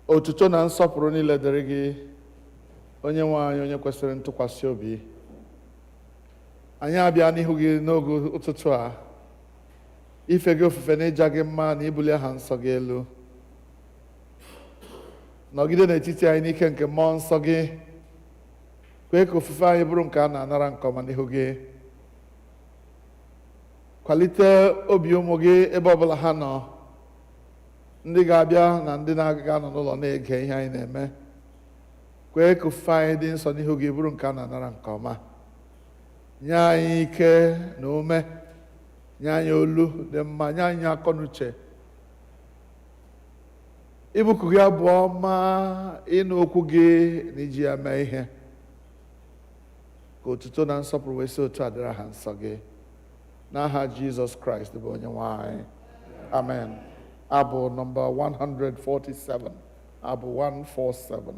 Otuto na nsọpụrụ niile dịrị gị, Onye-nwe anyị, onye kwesịrị ntụkwasị obi. Anyị abịa n'ihu gị n'oge ụtụtụ a, ife gị ofufe na ịja gị mma na ibuli aha nsọ gị elu. Nọgide n'etiti anyị n'ike nke mmụọ nsọ gị, kwee ka ofufe anyị bụrụ nke a na-anara nke ọma n'ihu gị. Kwalite obi ụmụ gị ebe ọbụla ha nọ, ndị ga-abịa na ndị na-agaghị anọ n'ụlọ na-ege ihe anyị na-eme. Kwee ka ofufe anyị dị nsọ n'ihu gị bụrụ nke a na-anara nke ọma. Nye anyị ike na ume, nye anyị olu dị mma, nye anyị akọ na uche ịbụku gị abụọ ma ịnụ okwu gị na iji ya mee ihe. Ka otuto na nsọpụrụ wee si otu a dịrị aha nsọ gị, n'aha Jizọs Kraịst bụ Onye-nwe anyị. Amen. Abụ nọmba 147. Abụ 147.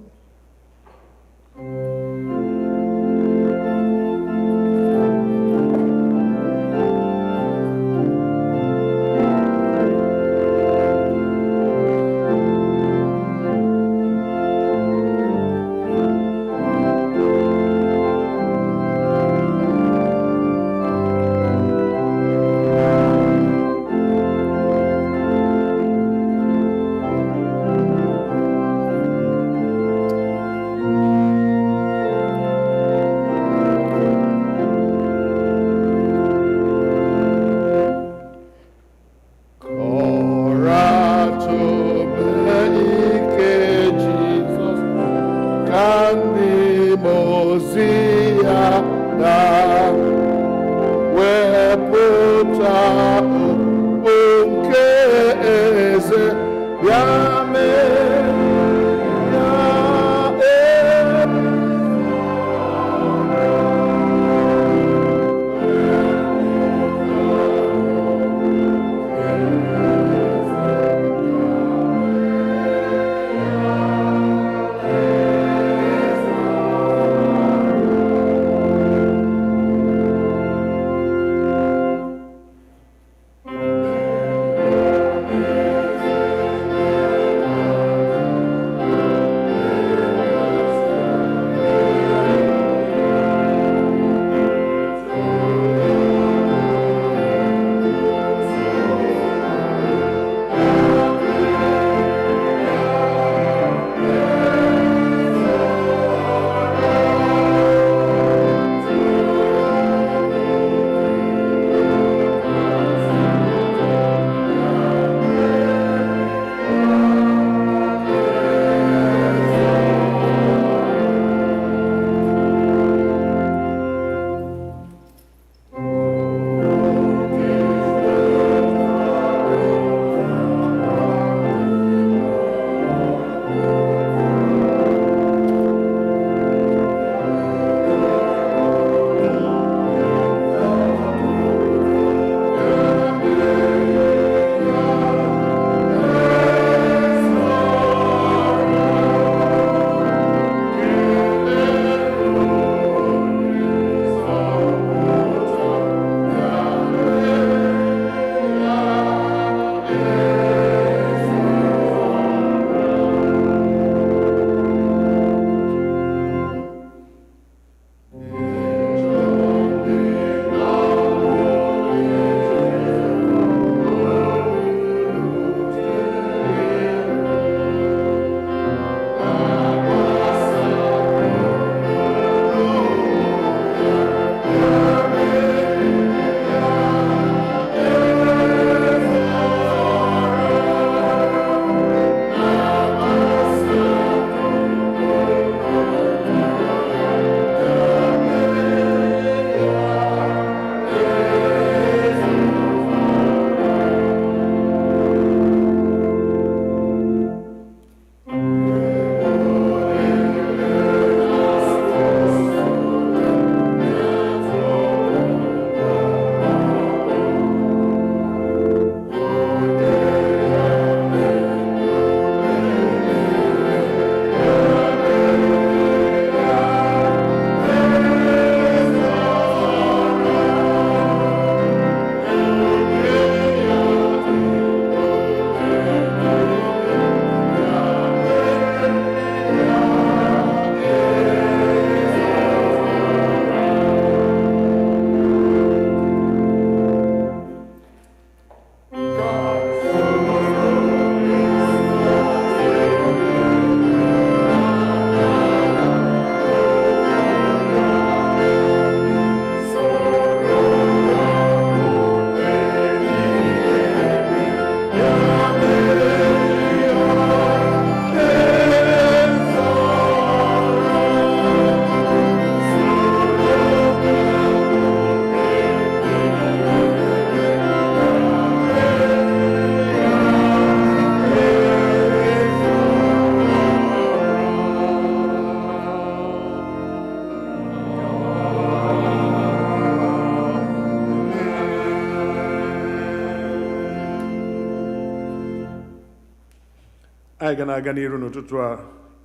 anyị ga na-aga n'iru n'ụtụtụ a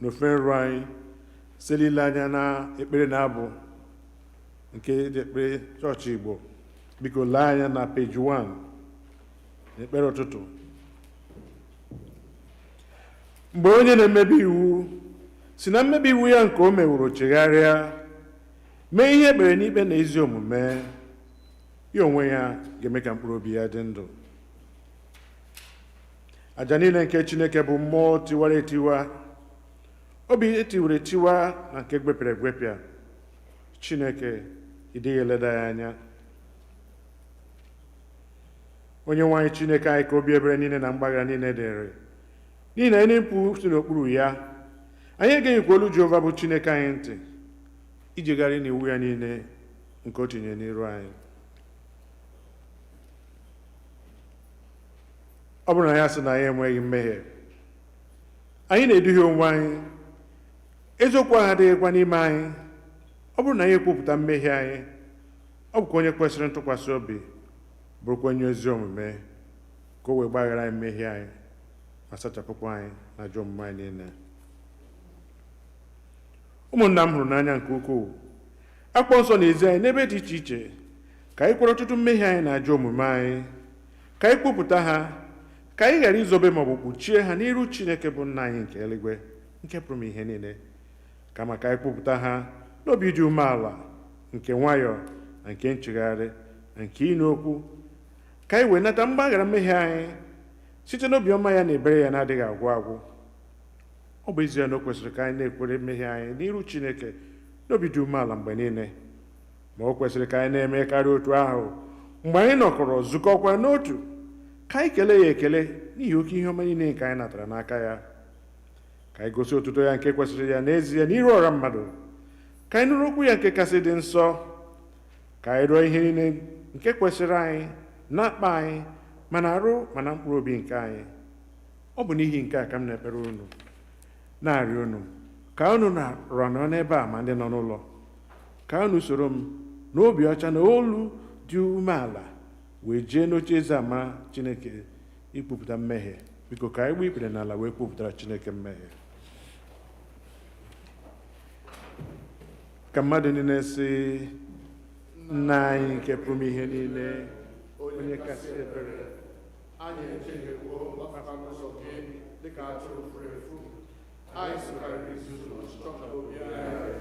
n'ofe nru anyị site ile anya na ekpere na-abụ nke dị ekpere chọọchị Igbo. Biko lee anya na peji 1 n'ekpere ụtụtụ. Mgbe onye na-emebi iwu si na mmebi iwu ya nke o mewuru chegharịa mee ihe ekpere n'ikpe na ezi omume, ya onwe ya ga-eme ka mkpụrụ obi ya dị ndụ. Aja niile nke Chineke bụ mmụọ tiwara etiwa, obi etiwara etiwa na nke gwepịara egwepịa. Chineke ịdịghị eleda ya anya. Onye-nwe anyị Chineke anyị ka obi ebere niile na mgbaghara niile dịrị, n'ihi na anyị na-ekwu si n'okpuru ya, anyị egeghịkwa olu Jehova bụ Chineke anyị ntị ijegharị n'iwu ya niile nke o tinye n'iru anyị. Ọ bụrụ na ya sị na anyị enweghị mmehie, anyị na-eduhie onwe anyị, eziokwu ahụ adịghịkwa n'ime anyị. Ọ bụrụ na anyị ekwupụta mmehie anyị, ọ bụkwa onye kwesịrị ntụkwasị obi, bụrụkwa onye ezi omume, ka o wee gbaghara anyị mmehie anyị ma sachapụkwa anyị na ajọ omume anyị niile. Ụmụnna m hụrụ n'anya nke ukwuu, Akwụkwọ Nsọ na-ezi anyị n'ebe dị iche iche ka anyị kwere ọtụtụ mmehie anyị na ajọ omume anyị, ka anyị kwupụta ha, ka anyị ghara izobe maọbụ kpuchie ha n'iru Chineke bụ Nna anyị nke eluigwe, nke pụrụ m ihe niile, kama ka anyị kwupụta ha n'obi dị umeala, nke nwayọọ na nke nchegharị na nke ịnụ okwu, ka anyị wee nata mgbaghara mmehie anyị site n'obiọma ya na ebere ya na-adịghị agwụ agwụ. Ọ bụ ezie na o kwesịrị ka anyị na-ekwere mmehie anyị n'iru Chineke n'obi dị umeala mgbe niile, ma o kwesịrị ka anyị na-eme karịa otu ahụ mgbe anyị nọkọrọ zukọkwa n'otu, ka anyị kelee ya ekele n'ihi oke ihe ọma niile nke anyị natara n'aka ya, ka anyị gosi otuto ya nke kwesịrị ya n'ezie n'iru ọra mmadụ, ka anyị nụrụ okwu ya nke kasị dị nsọ, ka anyị rụọ ihe niile nke kwesịrị anyị na-akpa anyị ma na arụ ma na mkpụrụ obi nke anyị. Ọ bụ n'ihi nke a ka m na-ekpere unu, na-arịọ unu ka unu na-arọ nọ n'ebe a ma ndị nọ n'ụlọ, ka unu soro m n'obi ọcha na olu dị umeala wee jee n'oche eze amara Chineke ikwupụta mmehie. Biko ka anyị gba ikpere n'ala wee kwupụtara Chineke mmehie. Ka mmadụ niile sị, Nna anyị nke pụrụ m ihe niile, onye kasị ebere, anyị echehiewo gbapụta n'ụzọ gị dịka atụrụ furu efu. Anyị sokarịrị izuzu n'ọchịchọ na obi anyị.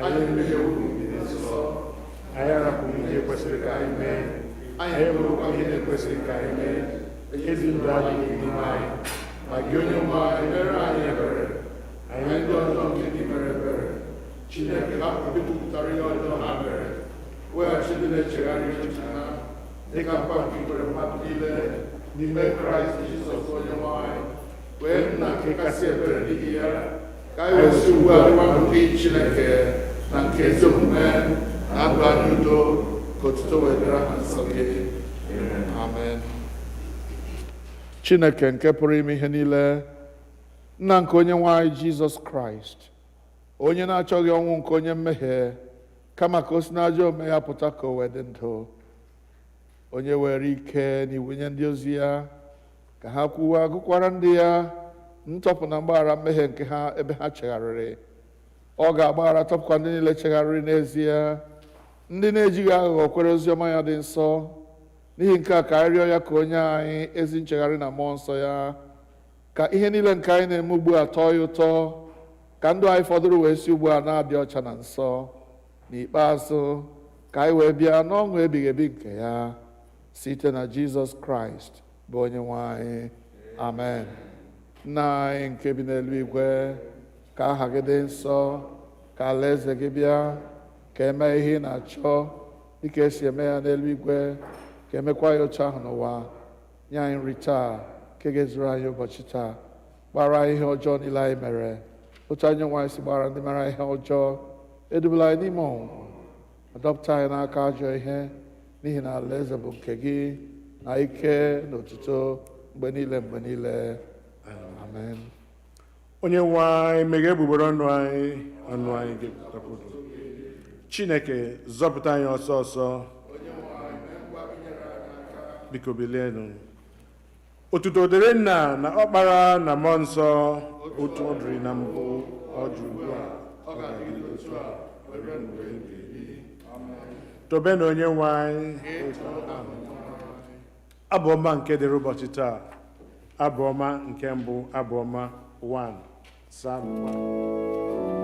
Anyị emehiewo megide nsọ. anyị arapụghị ihe kwesịrị ka anyị mee, Anyị emerụkwa ihe na-ekwesịghị ka anyị mee. ezi ndụ adịghị n'ime anyị. Ma gị Onye-nwe anyị mere anyị ebere. Anyị ndị ọjọọ nke gị mere ebere. Chineke hapụ ndị kwupụtara ihe ọjọọ ha mere, weghachi ndị na-echegharị echiche ha, dịka nkwa nke ikwere mmadụ niile n'ime Kraịst Jizọs Onye-nwe anyị, wee Nna nke kasị ebere n'ihi ya, ka anyị wee si ugbu a dịkwa nke Chineke na nke ezi omume na-abụ anyị udo, ka otuto wee dịrị aha nsọ gị. Amen. Chineke nke pụrụ ime ihe niile, Nna nke Onye-nwe anyị Jizọs Kraịst, onye na-achọghị ọnwụ nke onye mmehie, kama ka o si n'ajọ omume ya pụta ka o wee dị ndụ, onye were ike n'iwunye ndị ozi ya ka ha kwuwa gụkwara ndị ya ntọpụ na mgbaghara mmehie nke ha ebe ha chegharịrị. Ọ ga-agbaghara tọpụkwa ndị niile chegharịrị n'ezie, ndị na-ejighị aghụghọ kwere oziọma ya dị nsọ. N'ihi nke a ka anyị rịọ ya ka onye anyị ezi nchegharị na mmụọ nsọ ya, ka ihe niile nke anyị na-eme ugbu a tọọ ya ụtọ, ka ndụ anyị fọdụrụ wee si ugbu a na-adị ọcha na nsọ. N'ikpeazụ ka anyị wee bịa n'ọṅụ ebighị ebi nke ya, site na Jizọs Kraịst bụ Onye-nwe anyị. Amen. Nna anyị nke bi n'eluigwe, ka aha gị dị nsọ, ka alaeze gị bịa, ka eme ihe ị na-achọ dịka esi eme ya n'eluigwe, ka emekwa ya otu ahụ n'ụwa. Nye anyị nri taa nke ga-ezuru anyị ụbọchị taa. Gbara anyị ihe ọjọọ niile anyị mere, otu anyị nwa anyị si gbara ndị mere ihe ọjọọ. Edubala anyị n'ime ọnwụnwa, adọpụta anyị n'aka ajọ ihe, n'ihi na alaeze bụ nke gị, na ike na otuto mgbe niile mgbe niile. Amen. Onye-nwe anyị meghee egbugbere ọnụ anyị ga-ekwupụta. Chineke zọpụta anyị ọsọ ọsọ. Biko bilienụ. Otuto dịrị Nna na Ọkpara na Mmụọ Nsọ, otu ọ dịrị na mbụ, ọ dị ugbu a, ọ ga-adị otu a, were mgbe ebighị. Tobenụ Onye-nwe anyị. Abụ ọma nke dịrị ụbọchị taa. Abụ ọma nke mbụ, abụ ọma 1, Psalm 1.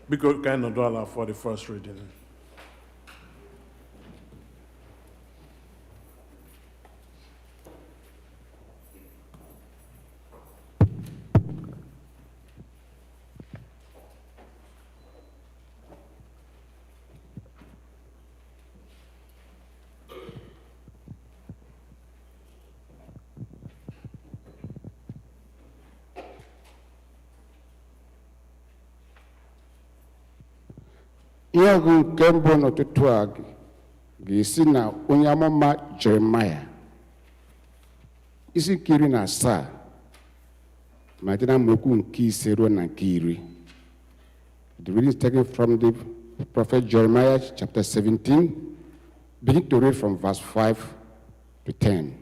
Biko ka anyị nọdụ ala for the first reading. Ihe ọgụ nke mbụ n'ụtụtụ a ga-esi na onye amụma Jeremaya isi nke 17 malite na amaokwu nke 5 ruo na nke 10. The reading is taken from the prophet Jeremiah chapter 17, begin to read from verse 5 to 10.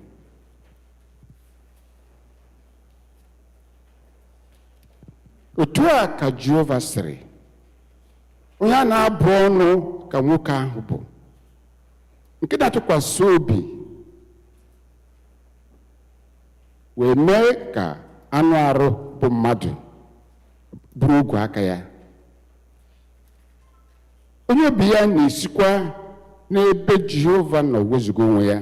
Otu a ka Jehova sịrị, onye a na-abụ ọnụ ka nwoke ahụ bụ, nke na-atụkwasị obi wee mee ka anụ arụ bụ mmadụ bụrụ ogwe aka ya. Onye obi ya na-esikwa n'ebe Jehova nọ wezuga onwe ya.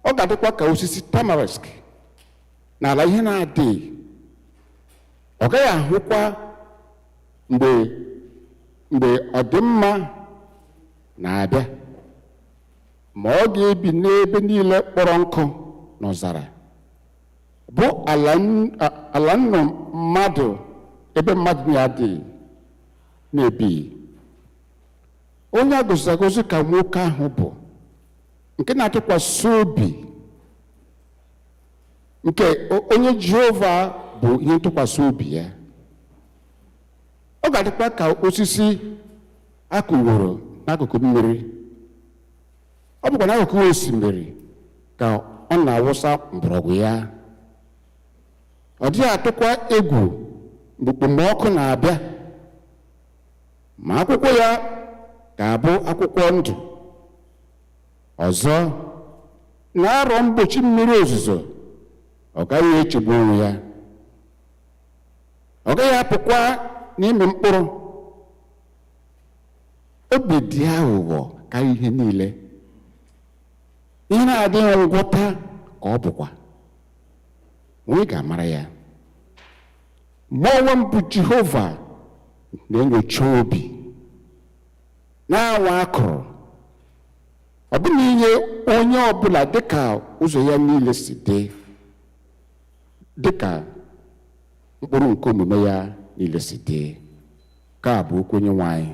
Ọ ga-adịkwa ka osisi tamarisk n'ala ihe na-adịghị. Ọ gaghị ahụkwa mgbe ọdịmma na-abịa, ma ọ ga-ebi n'ebe niile kpọrọ nkụ n'ọzara, bụ ala nnọ mmadụ, ebe mmadụ na-adịghị na-ebighị. Onye a gọziri agọzi ka nwoke ahụ bụ, nke na-atụkwasị obi, nke onye Jehova bụ ihe ntụkwasị obi ya. Ọ ga-adịkwa ka osisi akụworo n'akụkụ mmiri. Ọ bụkwa n'akụkụ osimiri ka ọ na-awụsa mgbọrọgwụ ya. Ọ dịghị atụkwa egwu mgbe okpomọkụ na-abịa, ma akwụkwọ ya ga-abụ akwụkwọ ndụ. Ọzọ, n'arọ mgbochi mmiri ozuzo, ọ gaghị echegbu onwe ya. Ọ gaghị apụkwa n'ime mkpụrụ. Obi dị aghụghọ karịa ihe niile. Ihe na-adịghị ngwọta ka ọ bụkwa. Onye ga-amara ya? Mụ onwe m bụ Jehova na-enyocha obi, na-anwa akụrụ, ọ bụghị inye onye ọbụla dịka ụzọ ya niile si dị, dịka mkpụrụ nke omume ya niile si dị. Nke a bụ okwu Onyenwe anyị.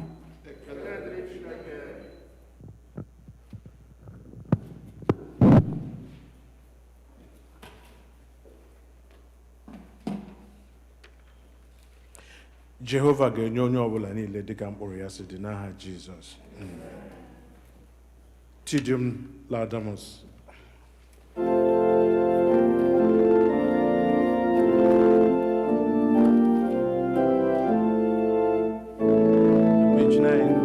Jehova ga-enye onye ọbụla niile dịka mkpụrụ ya si dị n'aha Jizọs. Deum Laudamus. Page 9.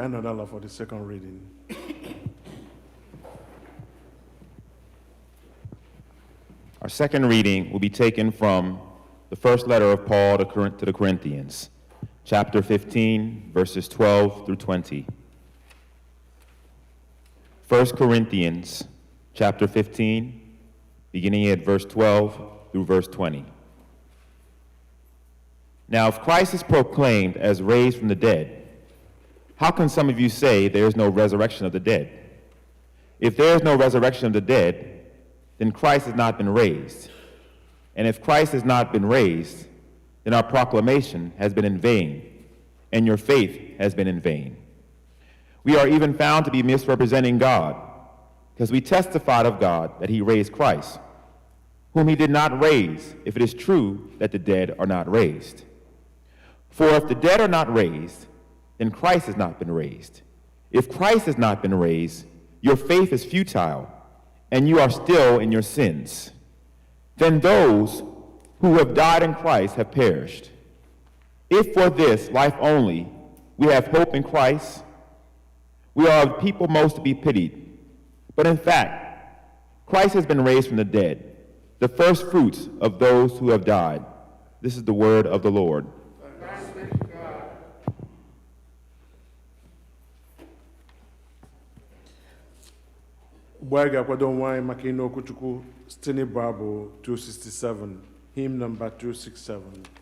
ka anyị nọdụ ala for the second reading. Our second reading will be taken from the first letter of Paul to the Corinthians, chapter 15, verses 12 through 20. 1 Corinthians, chapter 15, beginning at verse 12 through verse 20. Now, if Christ is proclaimed as raised from the dead, how can some of you say there is no resurrection of the dead? If there is no resurrection of the dead, then Christ has not been raised. And if Christ has not been raised, then our proclamation has been in vain, and your faith has been in vain. We are even found to be misrepresenting God, because we testified of God that he raised Christ, whom he did not raise, if it is true that the dead are not raised. For if the dead are not raised, then Christ has not been raised. If Christ has not been raised, your faith is futile, and you are still in your sins. Then those who have died in Christ have perished. If for this life only we have hope in Christ, we are of people most to be pitied. But in fact, Christ has been raised from the dead, the first fruits of those who have died. This is the word of the Lord. Mgbe anyị ga-akwado onwe anyị maka ịnụ okwu Chukwu site n'ịbụ abụ 267, hymn number 267.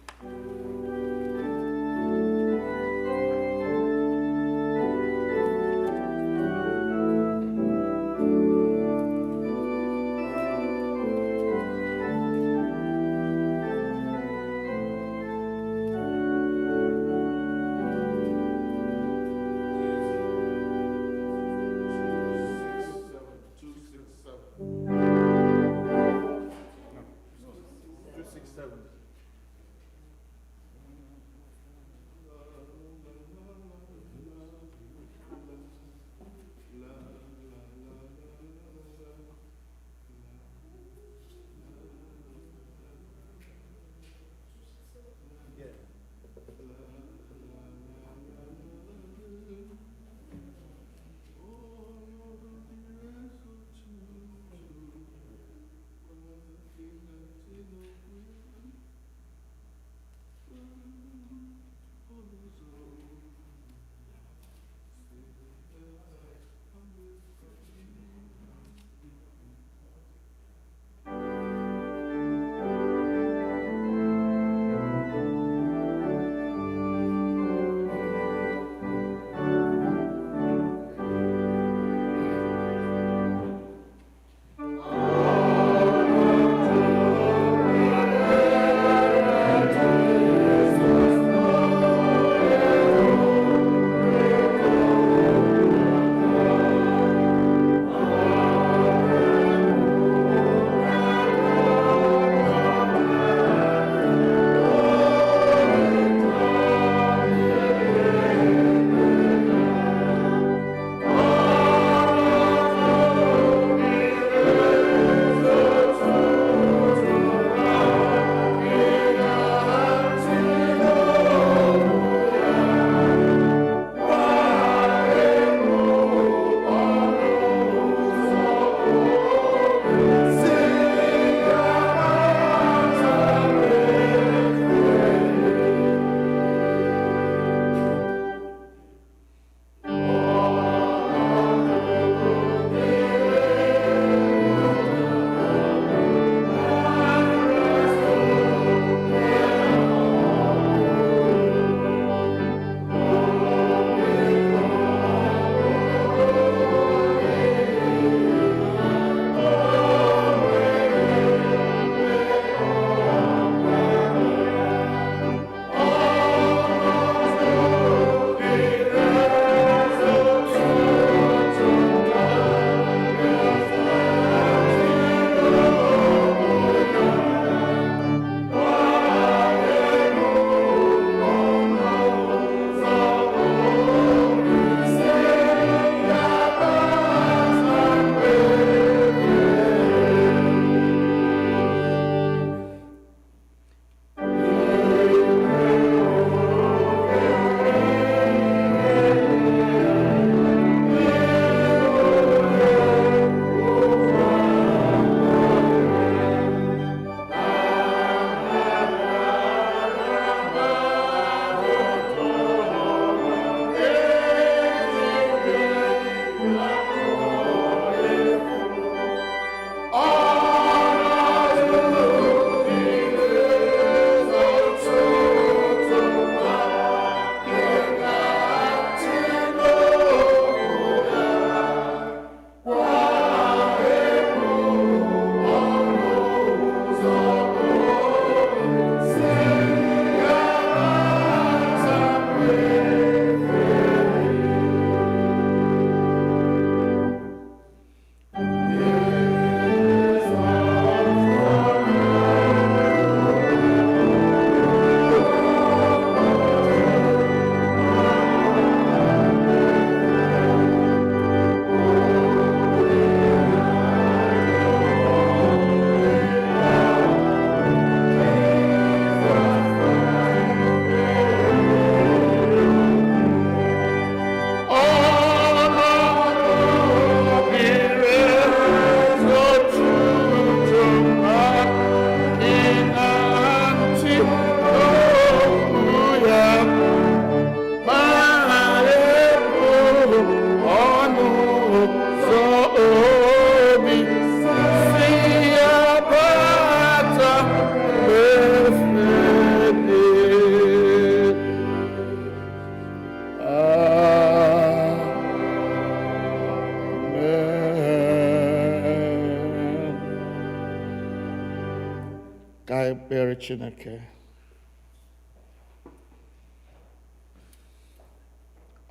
Ka anyị kpere Chineke.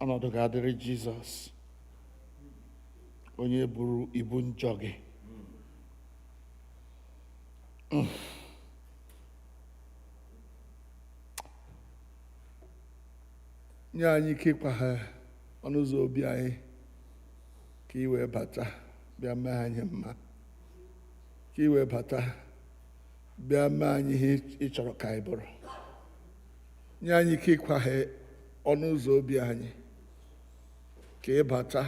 Ọnọdụ ga-adịrị Jizọs, onye buru ibu njọ gị. Nye anyị ike ịkpaghe ọnụ ụzọ obi anyị ka ị wee bata bịa mee anyị mma, ka ị wee bata bịa mee anyị ihe ị chọrọ ka anyị bụrụ. Nye anyị ike ịkpaghe ọnụ ụzọ obi anyị ka ị bata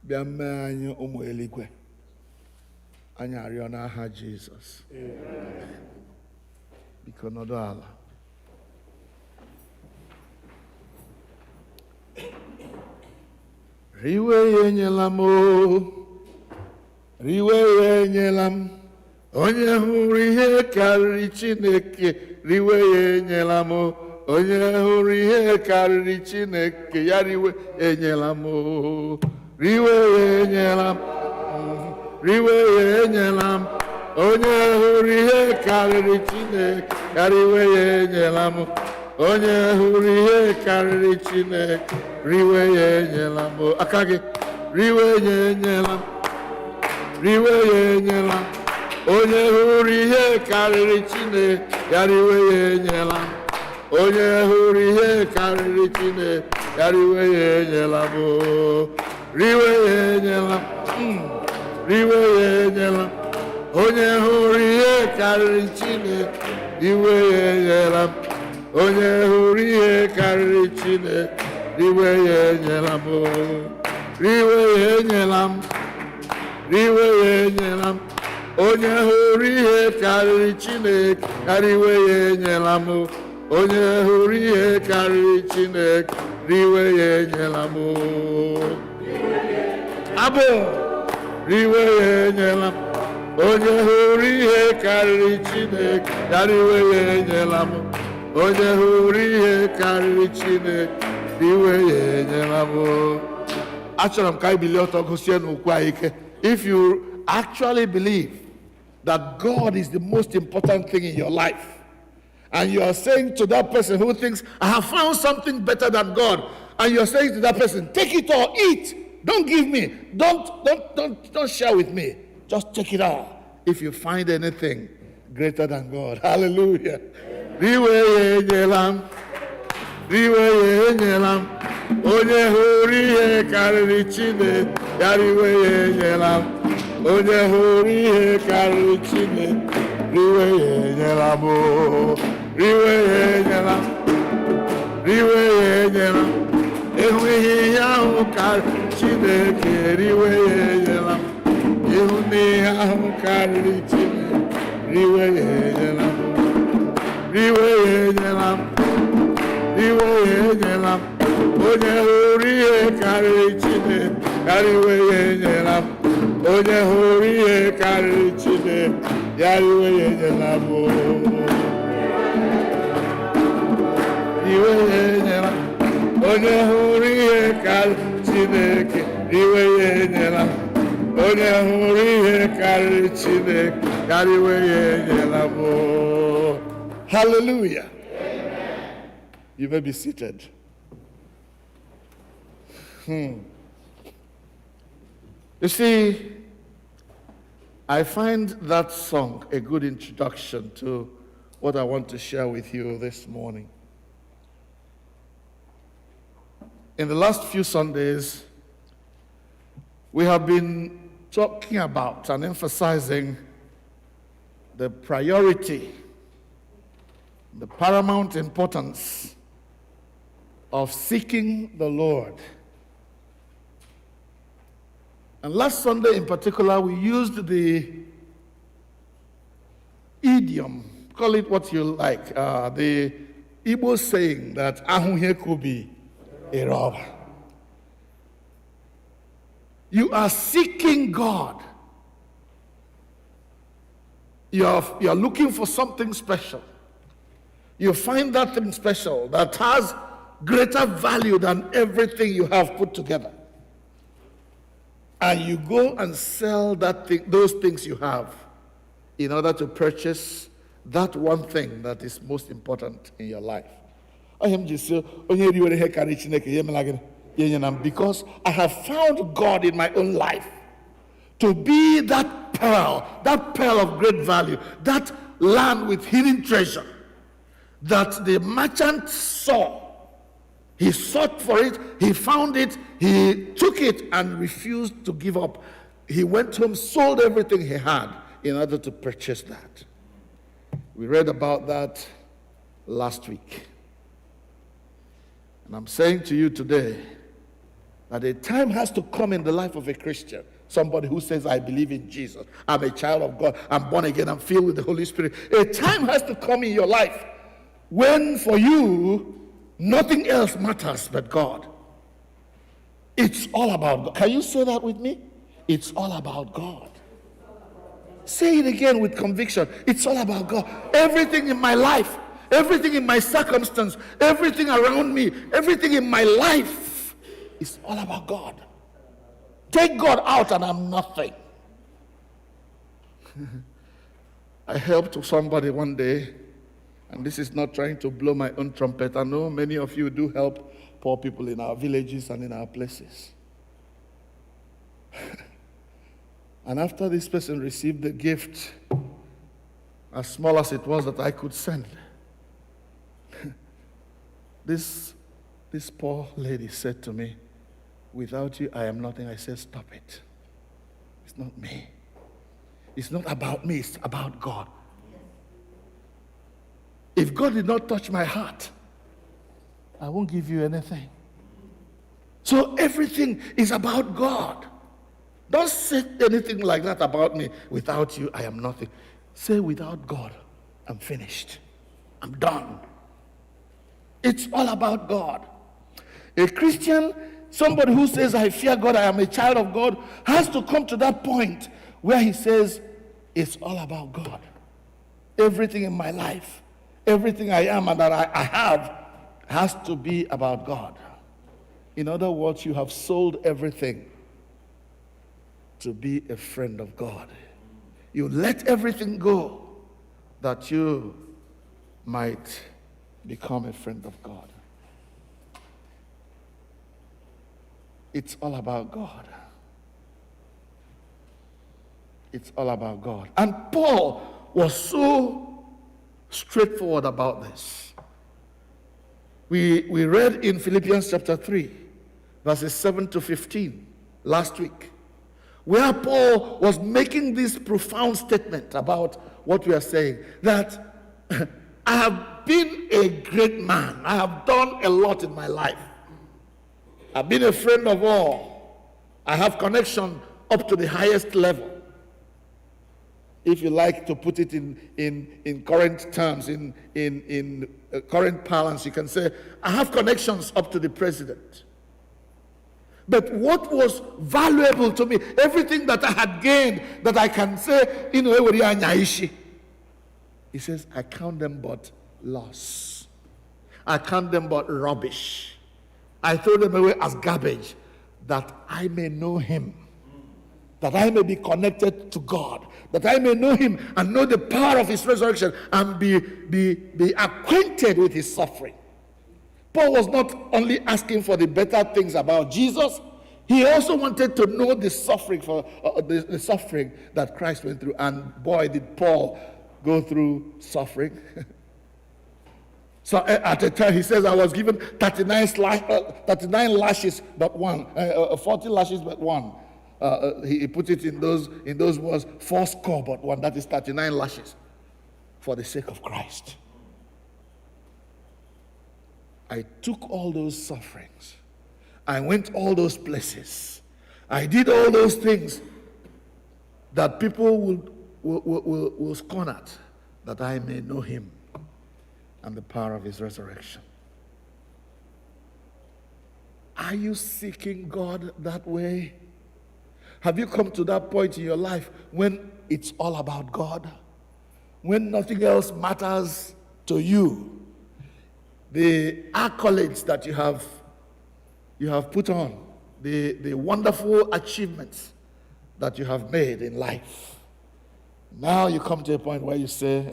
bịa mee anyị ụmụ eluigwe. Anyị arịọ n'aha Jizọs. Biko nọdụ ala. Riwe ya enyela m, riwe ya enyela m, onye hụrụ ihe karịrị Chineke. Riwe ya enyela m, onye hụrụ ihe karịrị Chineke. Ya riwe enyela m, riwe ya enyela m, riwe ya enyela m, onye hụrụ ihe karịrị Chineke. Ya riwe ya enyela m, onye hụrụ ihe karịrị Chineke. Riwe ya enyela m, aka gị. Riwe ya enyela m, riwe ya enyela m, onye hụrụ ihe karịrị Chineke. Ya riwe ya enyela m, onye hụrụ ihe karịrị Chineke. Ya riwe ya enyela m, riwe ya enyela m, riwe ya enyela m, onye hụrụ ihe karịrị Chineke. Riwe ya enyela m, onye hụrụ ihe karịrị Chineke. Riwe ya enyela m, riwe ya enyela m, riwe ya enyela m, onye hụrụ ihe karịrị Chineke. Ya riwe ya enyela m, onye hụrụ ihe karịrị Chineke. Riwe ya enyela m, abụ riwe ya enyela m, onye hụrụ ihe karịrị Chineke. Ya riwe ya enyela m, onye hụrụ ihe karịrị Chineke. Riwe ya enyela m. Achọrọ m ka anyị bilie ọtọ gosie n'okwu anyị ike. If you actually believe that God is the most important thing in your life, and you are saying to that person who thinks, I have found something better than God, and you are saying to that person, take it all, eat, don't give me, don't share with me, just take it all. If you find anything greater than God, hallelujah. Riwe ya enyela m, riwe ya enyela m, onye hụrụ ihe karịrị Chineke. Ya riwe ya enyela m, onye hụrụ ihe karịrị Chineke. Riwe ya enyela m, riwe ya enyela m, riwe ya enyela m, ịhụ ihe ahụ karịrị Chineke. Riwe ya enyela m, ịhụ ihe ahụ karịrị Chineke. Riwe ya enyela m, riwe ya enyela m, riwe ya enyela m, onye hụrụ ihe karịrị Chineke. Ya riwe ya enyela m, onye hụrụ ihe karịrị Chineke. Ya riwe ya enyela m, riwe ya enyela m, onye hụrụ ihe karịrị Chineke. Riwe ya enyela m, onye hụrụ ihe karịrị Chineke. Ya riwe ya enyela m. Hallelujah. You may be seated. You see, I find that song a good introduction to what I want to share with you this morning. In the last few Sundays, we have been talking about and emphasizing the priority, the paramount importance of seeking the Lord. And last Sunday in particular, we used the idiom, call it what you like, the Igbo saying that ahụhie could be a robber. You are seeking God. You are looking for something special. You find that thing special that has greater value than everything you have put together. And you go and sell that thing, those things you have, in order to purchase that one thing that is most important in your life. Because I have found God in my own life to be that pearl of great value, that land with hidden treasure that the merchant saw. He sought for it, he found it, he took it and refused to give up. He went home, sold everything he had in order to purchase that. We read about that last week. And I'm saying to you today that a time has to come in the life of a Christian, somebody who says, I believe in Jesus, I'm a child of God, I'm born again, I'm filled with the Holy Spirit. A time has to come in your life when for you, nothing else matters but God. It's all about God. Can you say that with me? It's all about God. Say it again with conviction. It's all about God. Everything in my life, everything in my circumstance, everything around me, everything in my life is all about God. Take God out and I'm nothing. I helped somebody one day, and this is not trying to blow my own trumpet. I know many of you do help poor people in our villages and in our places. And after this person received the gift, as small as it was that I could send, this poor lady said to me, without you, I am nothing. I said, stop it. It's not me. It's not about me. It's about God. If God did not touch my heart, I won't give you anything. So everything is about God. Don't say anything like that about me. Without you, I am nothing. Say, without God, I'm finished. I'm done. It's all about God. A Christian, somebody who says, I fear God, I am a child of God, has to come to that point where he says, it's all about God. Everything in my life, everything I am and that I have has to be about God. In other words, you have sold everything to be a friend of God. You let everything go that you might become a friend of God. It's all about God. It's all about God. And Paul was so straightforward about this. We read in Philippians chapter 3, verses 7 to 15 last week, where Paul was making this profound statement about what we are saying, that I have been a great man. I have done a lot in my life. I've been a friend of all. I have connection up to the highest level. If you like to put it in current terms, in current parlance, you can say, I have connections up to the president. But what was valuable to me, everything that I had gained, that I can say, he says, I count them but loss. I count them but rubbish. I throw them away as garbage, that I may know him, that I may be connected to God, that I may know him and know the power of his resurrection and be acquainted with his suffering. Paul was not only asking for the better things about Jesus, he also wanted to know the suffering the suffering that Christ went through. And boy, did Paul go through suffering. So at a time, he says, I was given 39 lashes but one, 40 lashes but one. He put it in those words, 80 but one. That is 39 lashes for the sake of Christ. I took all those sufferings. I went all those places. I did all those things that people will scorn at, that I may know him and the power of his resurrection. Are you seeking God that way? Have you come to that point in your life when it's all about God? When nothing else matters to you? The accolades that you have put on, the wonderful achievements that you have made in life. Now you come to a point where you say,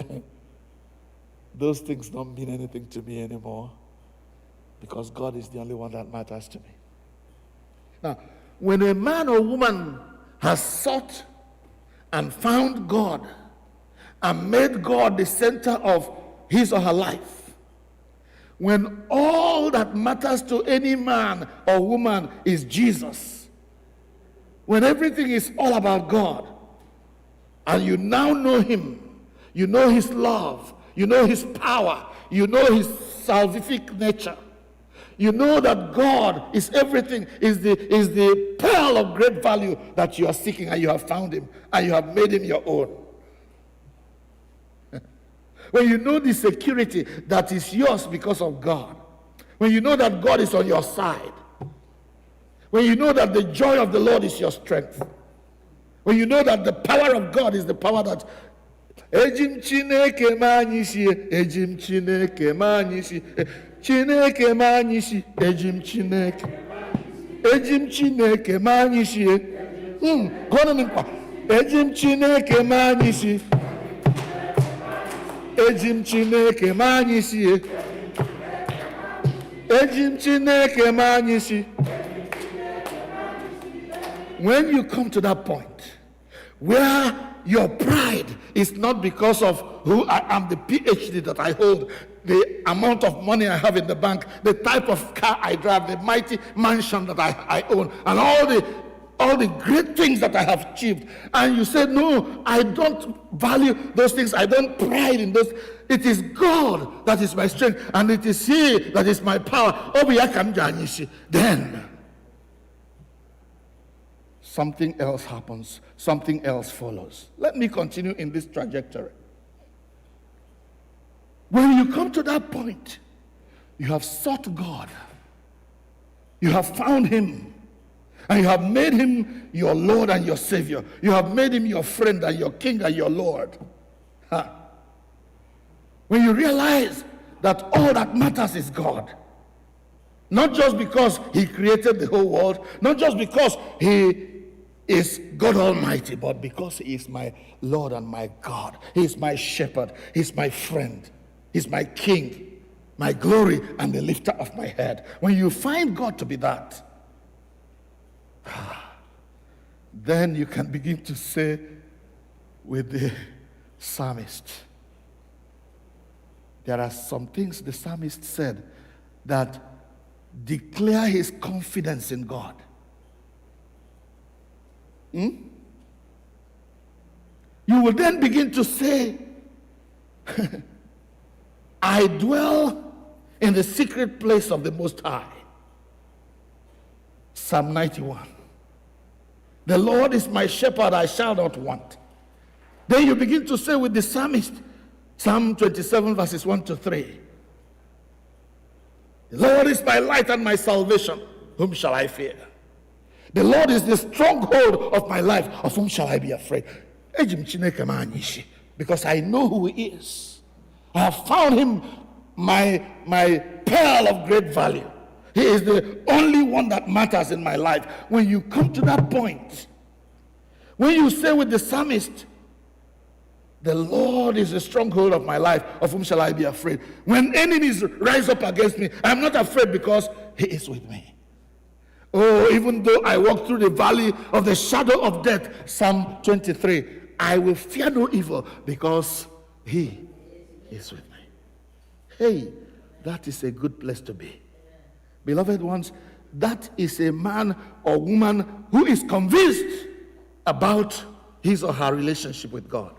those things don't mean anything to me anymore because God is the only one that matters to me. Now, when a man or woman has sought and found God and made God the center of his or her life, when all that matters to any man or woman is Jesus, when everything is all about God, and you now know him, you know his love, you know his power, you know his salvific nature, you know that God is everything, is the pearl of great value that you are seeking, and you have found him, and you have made him your own. When you know the security that is yours because of God, when you know that God is on your side, when you know that the joy of the Lord is your strength, when you know that the power of God is the power that Ejim Chineke manisi, Ejim Chineke manisi, Chineke manisi, Ejim Chineke, Ejim Chineke manisi, Ejim Chineke manisi, Ejim Chineke manisi, Ejim Chineke manisi. When you come to that point where your pride is not because of who I am, the PhD that I hold, the amount of money I have in the bank, the type of car I drive, the mighty mansion that I own, and all the great things that I have achieved. And you say, no, I don't value those things. I don't pride in those. It is God that is my strength, and it is he that is my power. Then something else happens, something else follows. Let me continue in this trajectory. When you come to that point, you have sought God, you have found him, and you have made him your Lord and your Savior. You have made him your friend and your King and your Lord. When you realize that all that matters is God, not just because he created the whole world, not just because he is God Almighty, but because he is my Lord and my God. He is my shepherd. He's my friend. He's my king, my glory, and the lifter of my head. When you find God to be that, then you can begin to say with the psalmist. There are some things the psalmist said that declare his confidence in God. You will then begin to say, I dwell in the secret place of the Most High. Psalm 91. The Lord is my shepherd, I shall not want. Then you begin to say with the psalmist, Psalm 27 verses 1 to 3. The Lord is my light and my salvation. Whom shall I fear? The Lord is the stronghold of my life. Of whom shall I be afraid? Because I know who he is. I have found him my pearl of great value. He is the only one that matters in my life. When you come to that point, when you say with the psalmist, the Lord is the stronghold of my life, of whom shall I be afraid? When enemies rise up against me, I am not afraid because he is with me. Oh, even though I walk through the valley of the shadow of death, Psalm 23, I will fear no evil because he is with me. Hey, that is a good place to be. Beloved ones, that is a man or woman who is convinced about his or her relationship with God.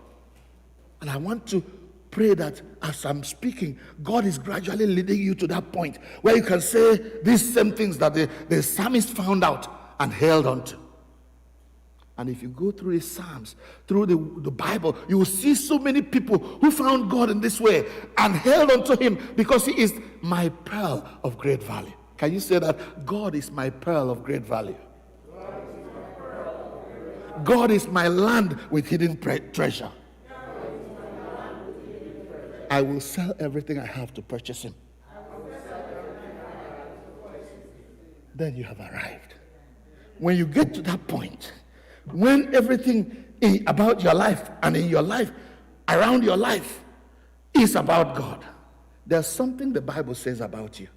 And I want to pray that as I'm speaking, God is gradually leading you to that point where you can say these same things that the psalmist found out and held on to. And if you go through the Psalms, through the Bible, you will see so many people who found God in this way and held on to him because he is my pearl of great value. Can you say that? God is my pearl of great value. God is my land with hidden treasure. I will sell everything I have to purchase him. Then you have arrived. When you get to that point, when everything about your life and in your life, around your life, is about God, there's something the Bible says about you.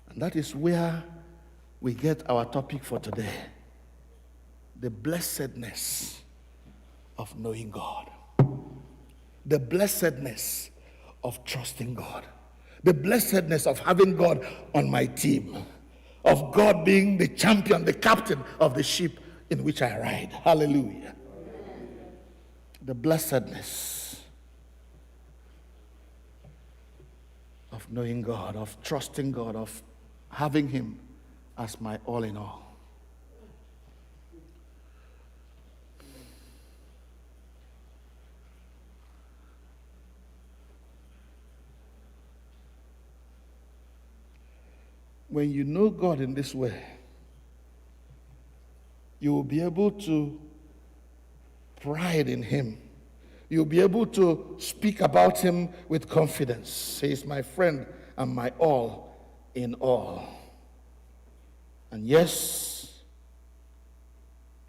And that is where we get our topic for today. The blessedness of knowing God. The blessedness of trusting God. The blessedness of having God on my team. Of God being the champion, the captain of the ship in which I ride. Hallelujah. The blessedness of knowing God, of trusting God, of having Him as my all in all. When you know God in this way, you will be able to pride in Him. You'll be able to speak about Him with confidence. He is my friend and my all in all. And yes,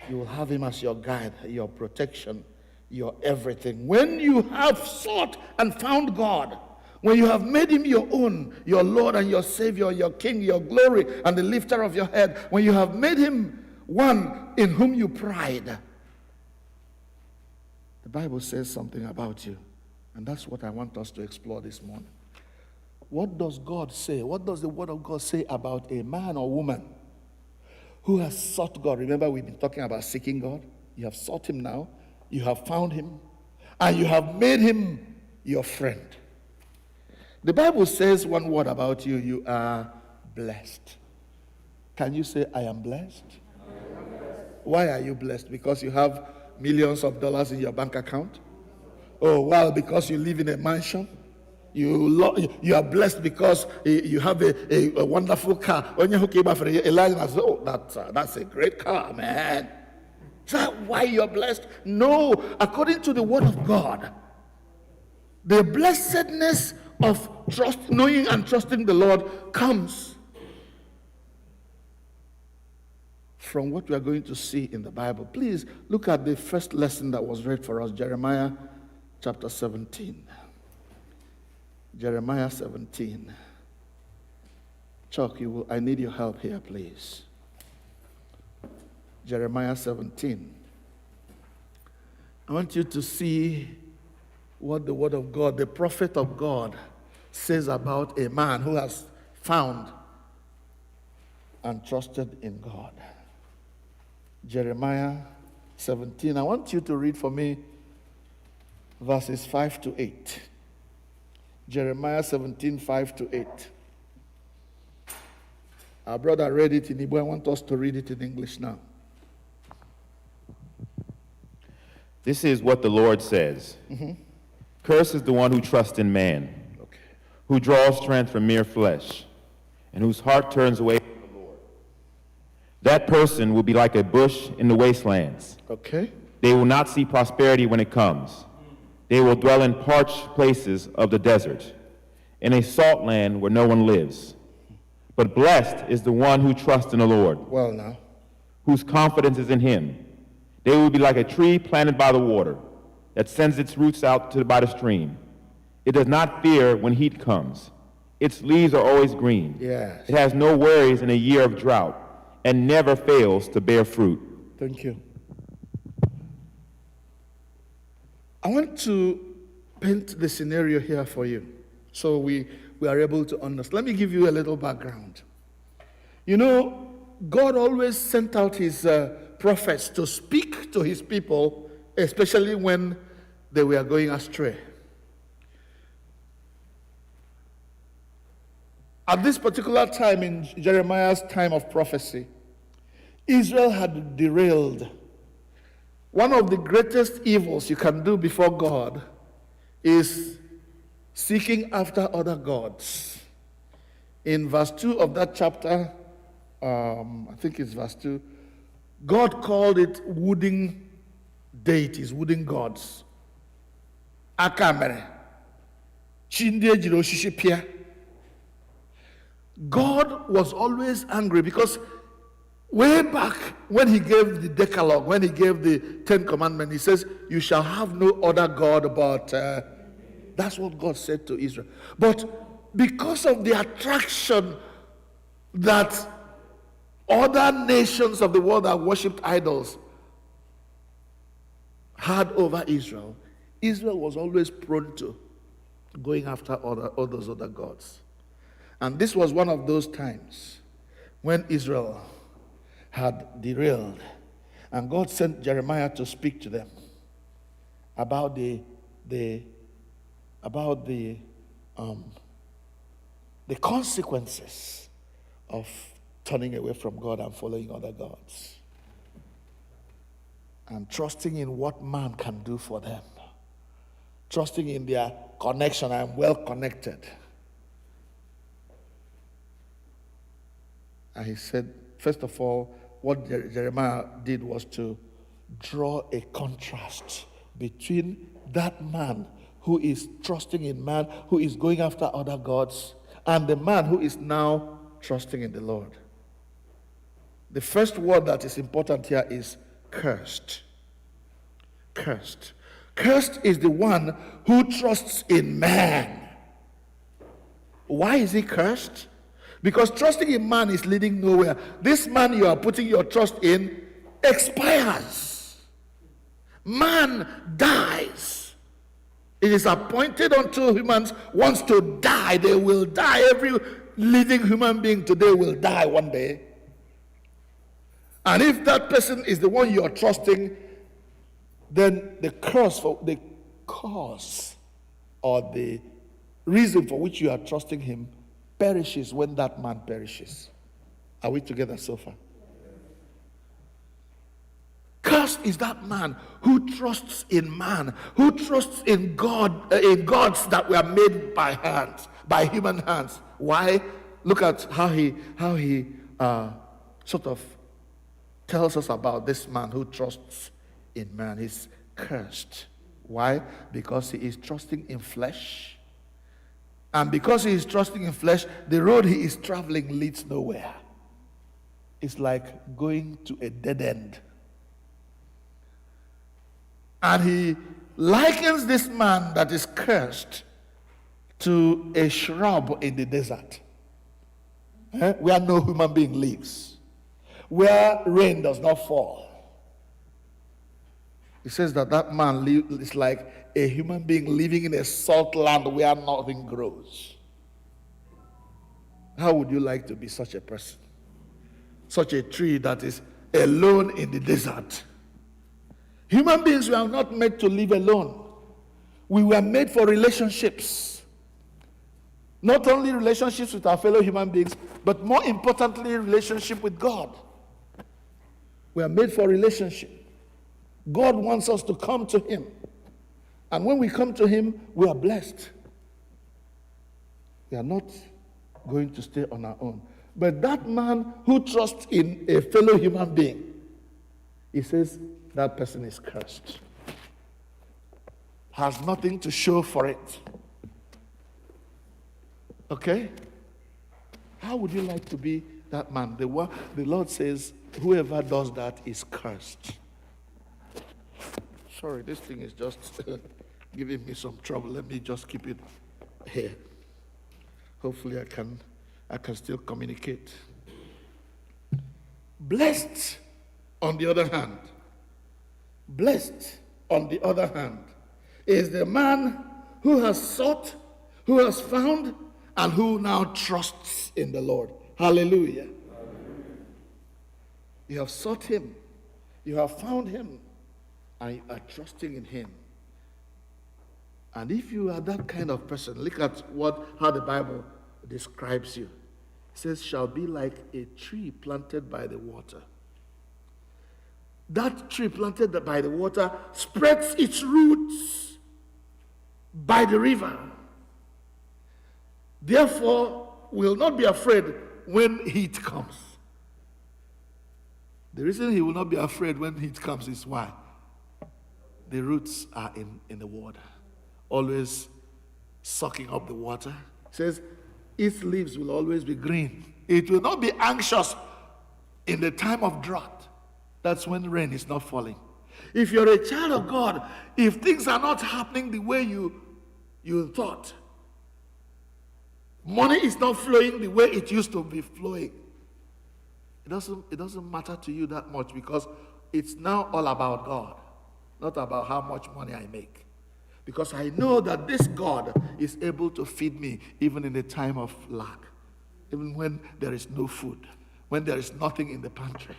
you will have Him as your guide, your protection, your everything. When you have sought and found God, when you have made Him your own, your Lord and your Savior, your King, your glory, and the lifter of your head, when you have made Him one in whom you pride, the Bible says something about you. And that's what I want us to explore this morning. What does God say? What does the Word of God say about a man or woman who has sought God? Remember, we've been talking about seeking God. You have sought Him now. You have found Him. And you have made Him your friend. The Bible says one word about you. You are blessed. Can you say, I am blessed? I am blessed. Why are you blessed? Because you have millions of dollars in your bank account? Oh, well, because you live in a mansion? You are blessed because you have a wonderful car. When you came after Elijah, oh, that's a great car, man. Is that why you're blessed? No, according to the Word of God, the blessedness of trust, knowing and trusting the Lord comes from what we are going to see in the Bible. Please look at the first lesson that was read for us, Jeremiah chapter 17. Jeremiah 17. Chuck, I need your help here, please. Jeremiah 17. I want you to see what the Word of God, the prophet of God, says about a man who has found and trusted in God. Jeremiah 17. I want you to read for me verses 5 to 8. Jeremiah 17, 5 to 8. Our brother read it in Igbo. I want us to read it in English now. This is what the Lord says. Cursed is the one who trusts in man, who draws strength from mere flesh, and whose heart turns away from the Lord. That person will be like a bush in the wastelands. Okay. They will not see prosperity when it comes. They will dwell in parched places of the desert, in a salt land where no one lives. But blessed is the one who trusts in the Lord, Well now. whose confidence is in Him. They will be like a tree planted by the water, that sends its roots out by the stream. It does not fear when heat comes. Its leaves are always green. Yes. It has no worries in a year of drought, and never fails to bear fruit. Thank you. I want to paint the scenario here for you so we are able to understand. Let me give you a little background. You know, God always sent out His prophets to speak to His people, especially when they were going astray. At this particular time in Jeremiah's time of prophecy, Israel had derailed. One of the greatest evils you can do before God is seeking after other gods. In verse 2 of that chapter, I think it's verse 2, God called it wooden deities, wooden gods. Akamere. Chinde jiri oshishi pia. God was always angry because way back when He gave the Decalogue, when He gave the 10 Commandments, He says, you shall have no other God but that That's what God said to Israel. But because of the attraction that other nations of the world that worshipped idols had over Israel, Israel was always prone to going after all those other gods. And this was one of those times when Israel had derailed, and God sent Jeremiah to speak to them about the consequences of turning away from God and following other gods, and trusting in what man can do for them, trusting in their connection. I'm well connected. And he said, first of all, what Jeremiah did was to draw a contrast between that man who is trusting in man, who is going after other gods, and the man who is now trusting in the Lord. The first word that is important here is cursed. Cursed. Cursed is the one who trusts in man. Why is he cursed? Because trusting in man is leading nowhere. This man you are putting your trust in expires. Man dies. It is appointed unto humans once to die. They will die. Every living human being today will die one day. And if that person is the one you are trusting, then the cause or the reason for which you are trusting him perishes when that man perishes. Are we together so far? Cursed is that man who trusts in man, who trusts in God, in gods that were made by hands, by human hands. Why? Look at how he sort of tells us about this man who trusts in man. He's cursed. Why? Because he is trusting in flesh. And because he is trusting in flesh, the road he is traveling leads nowhere. It's like going to a dead end. And he likens this man that is cursed to a shrub in the desert, where no human being lives, where rain does not fall. He says that man is like a human being living in a salt land where nothing grows. How would you like to be such a person? Such a tree that is alone in the desert. Human beings were not made to live alone. We were made for relationships. Not only relationships with our fellow human beings, but more importantly, relationship with God. We are made for relationship. God wants us to come to him. And when we come to him, we are blessed. We are not going to stay on our own. But that man who trusts in a fellow human being, he says that person is cursed. Has nothing to show for it. Okay? How would you like to be that man? The Lord says, whoever does that is cursed. Sorry, this thing is just giving me some trouble. Let me just keep it here. Hopefully I can still communicate. Blessed, on the other hand, is the man who has sought, who has found, and who now trusts in the Lord. Hallelujah. You have sought him, you have found him, and you are trusting in him. And if you are that kind of person, look at how the Bible describes you. It says, shall be like a tree planted by the water. That tree planted by the water spreads its roots by the river. Therefore, will not be afraid when heat comes. The reason he will not be afraid when heat comes is why? The roots are in the water, always sucking up the water. It says, its leaves will always be green. It will not be anxious in the time of drought. That's when rain is not falling. If you're a child of God, if things are not happening the way you you thought money is not flowing the way it used to be flowing. It doesn't matter to you that much because it's now all about God, not about how much money I make. Because I know that this God is able to feed me even in the time of lack, even when there is no food, when there is nothing in the pantry.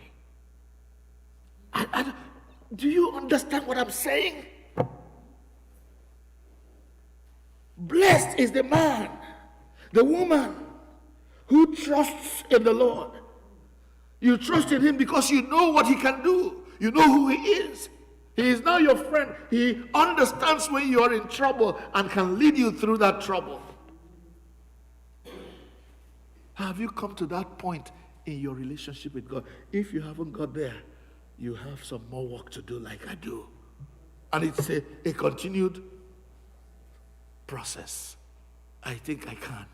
Do you understand what I'm saying? Blessed is the man, the woman who trusts in the Lord. You trust in him because you know what he can do. You know who he is. He is now your friend. He understands when you are in trouble and can lead you through that trouble. Have you come to that point in your relationship with God? If you haven't got there, you have some more work to do like I do. And it's a continued process. I think I can.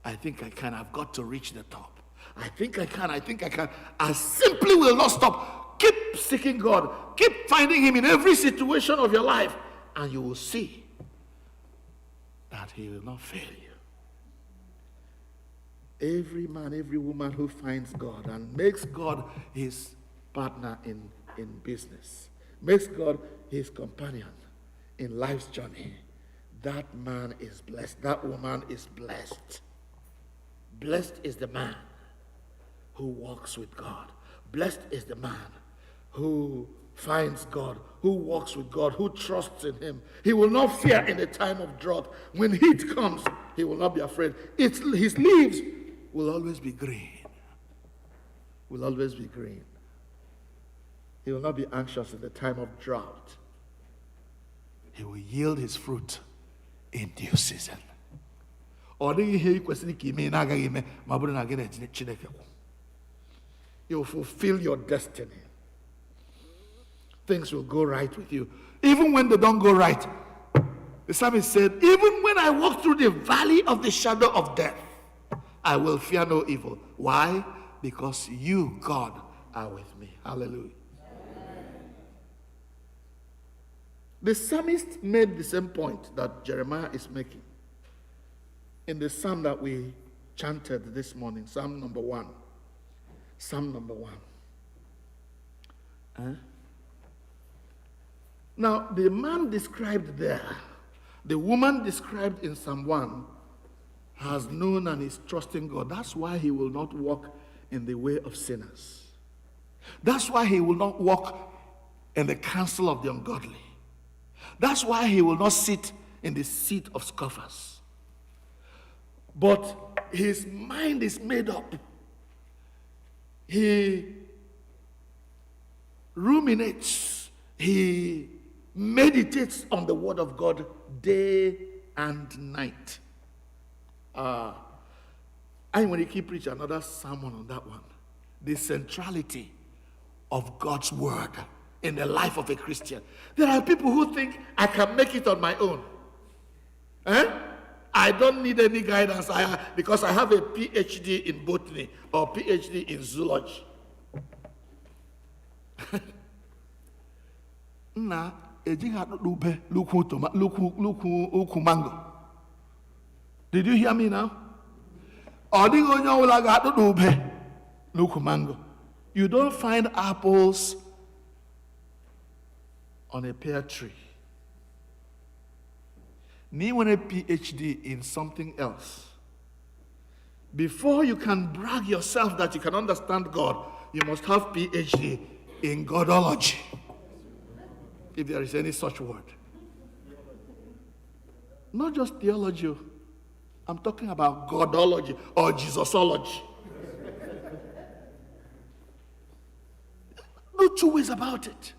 I think I can. I've got to reach the top. I think I can. I think I can. I simply will not stop. Keep seeking God. Keep finding him in every situation of your life. And you will see that he will not fail you. Every man, every woman who finds God and makes God his partner in business, makes God his companion in life's journey, that man is blessed. That woman is blessed. Blessed is the man who walks with God. Blessed is the man who finds God, who walks with God, who trusts in him. He will not fear in the time of drought. When heat comes, he will not be afraid. His leaves will always be green. Will always be green. He will not be anxious in the time of drought. He will yield his fruit in due season. You will fulfill your destiny. Things will go right with you. Even when they don't go right, the psalmist said, even when I walk through the valley of the shadow of death, I will fear no evil. Why? Because you, God, are with me. Hallelujah. The psalmist made the same point that Jeremiah is making in the psalm that we chanted this morning, Psalm number 1. Psalm number 1. Now, the man described there, the woman described in Psalm 1, has known and is trusting God. That's why he will not walk in the way of sinners. That's why he will not walk in the counsel of the ungodly. That's why he will not sit in the seat of scoffers. But his mind is made up. He ruminates. He meditates on the word of God day and night. I want to keep preaching another sermon on that one. The centrality of God's word in the life of a Christian. There are people who think I can make it on my own. I don't need any guidance because I have a PhD in botany or PhD in zoology. Nna ejighị akpụkpọ ube mango. Did you hear me now? Ọ dịghị onye ọbụla ga-akpụkpọ ube n'ukwu mango. You don't find apples on a pear tree. Need a PhD in something else. Before you can brag yourself that you can understand God, you must have PhD in Godology, if there is any such word. Not just theology. I'm talking about Godology or Jesusology. No two ways about it.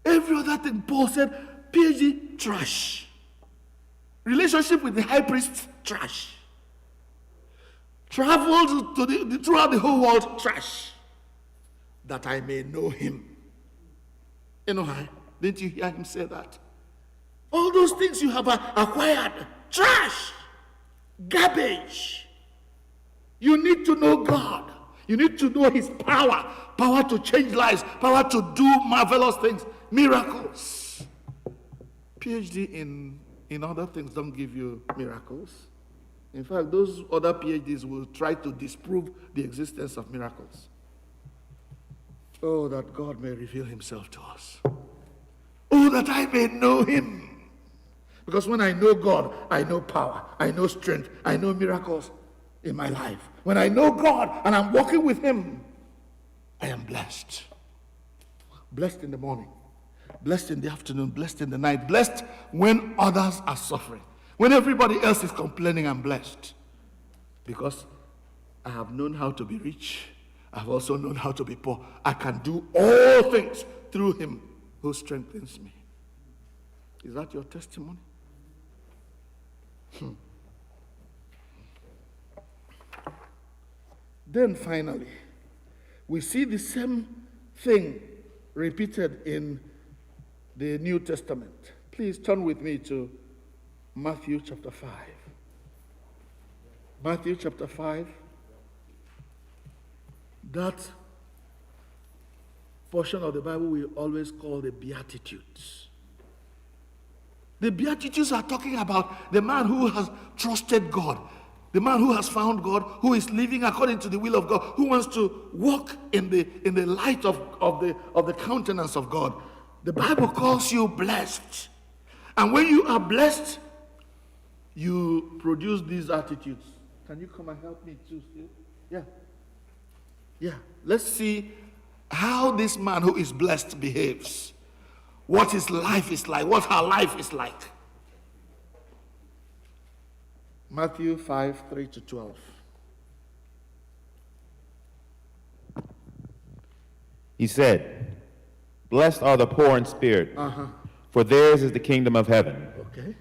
Every other thing, Paul said, PhD, trash. Relationship with the high priest, trash. Traveled throughout the whole world, trash. That I may know him. You know how? Didn't you hear him say that? All those things you have acquired, trash, garbage. You need to know God. You need to know his power. Power to change lives. Power to do marvelous things. Miracles. PhD in other things don't give you miracles. In fact, those other PhDs will try to disprove the existence of miracles. Oh, that God may reveal himself to us. Oh, that I may know him. Because when I know God, I know power, I know strength, I know miracles in my life. When I know God and I'm walking with him, I am blessed. Blessed in the morning, blessed in the afternoon, blessed in the night, blessed when others are suffering. When everybody else is complaining, I'm blessed. Because I have known how to be rich. I've also known how to be poor. I can do all things through him who strengthens me. Is that your testimony? Then finally, we see the same thing repeated in the New Testament. Please turn with me to Matthew chapter 5. Matthew chapter 5. That portion of the Bible we always call the Beatitudes. The Beatitudes are talking about the man who has trusted God, the man who has found God, who is living according to the will of God, who wants to walk in the light of the countenance of God. The Bible calls you blessed. And when you are blessed, you produce these attitudes. Can you come and help me too? Yeah. Let's see how this man who is blessed behaves. What his life is like. What her life is like. Matthew 5, 3-12. He said, "Blessed are the poor in spirit, for theirs is the kingdom of heaven. Okay.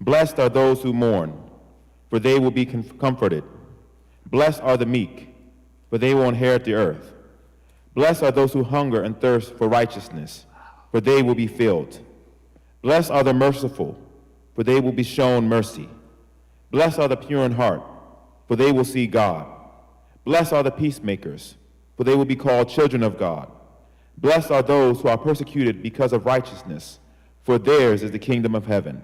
Blessed are those who mourn, for they will be comforted. Blessed are the meek, for they will inherit the earth. Blessed are those who hunger and thirst for righteousness, for they will be filled. Blessed are the merciful, for they will be shown mercy. Blessed are the pure in heart, for they will see God. Blessed are the peacemakers, for they will be called children of God. Blessed are those who are persecuted because of righteousness, for theirs is the kingdom of heaven.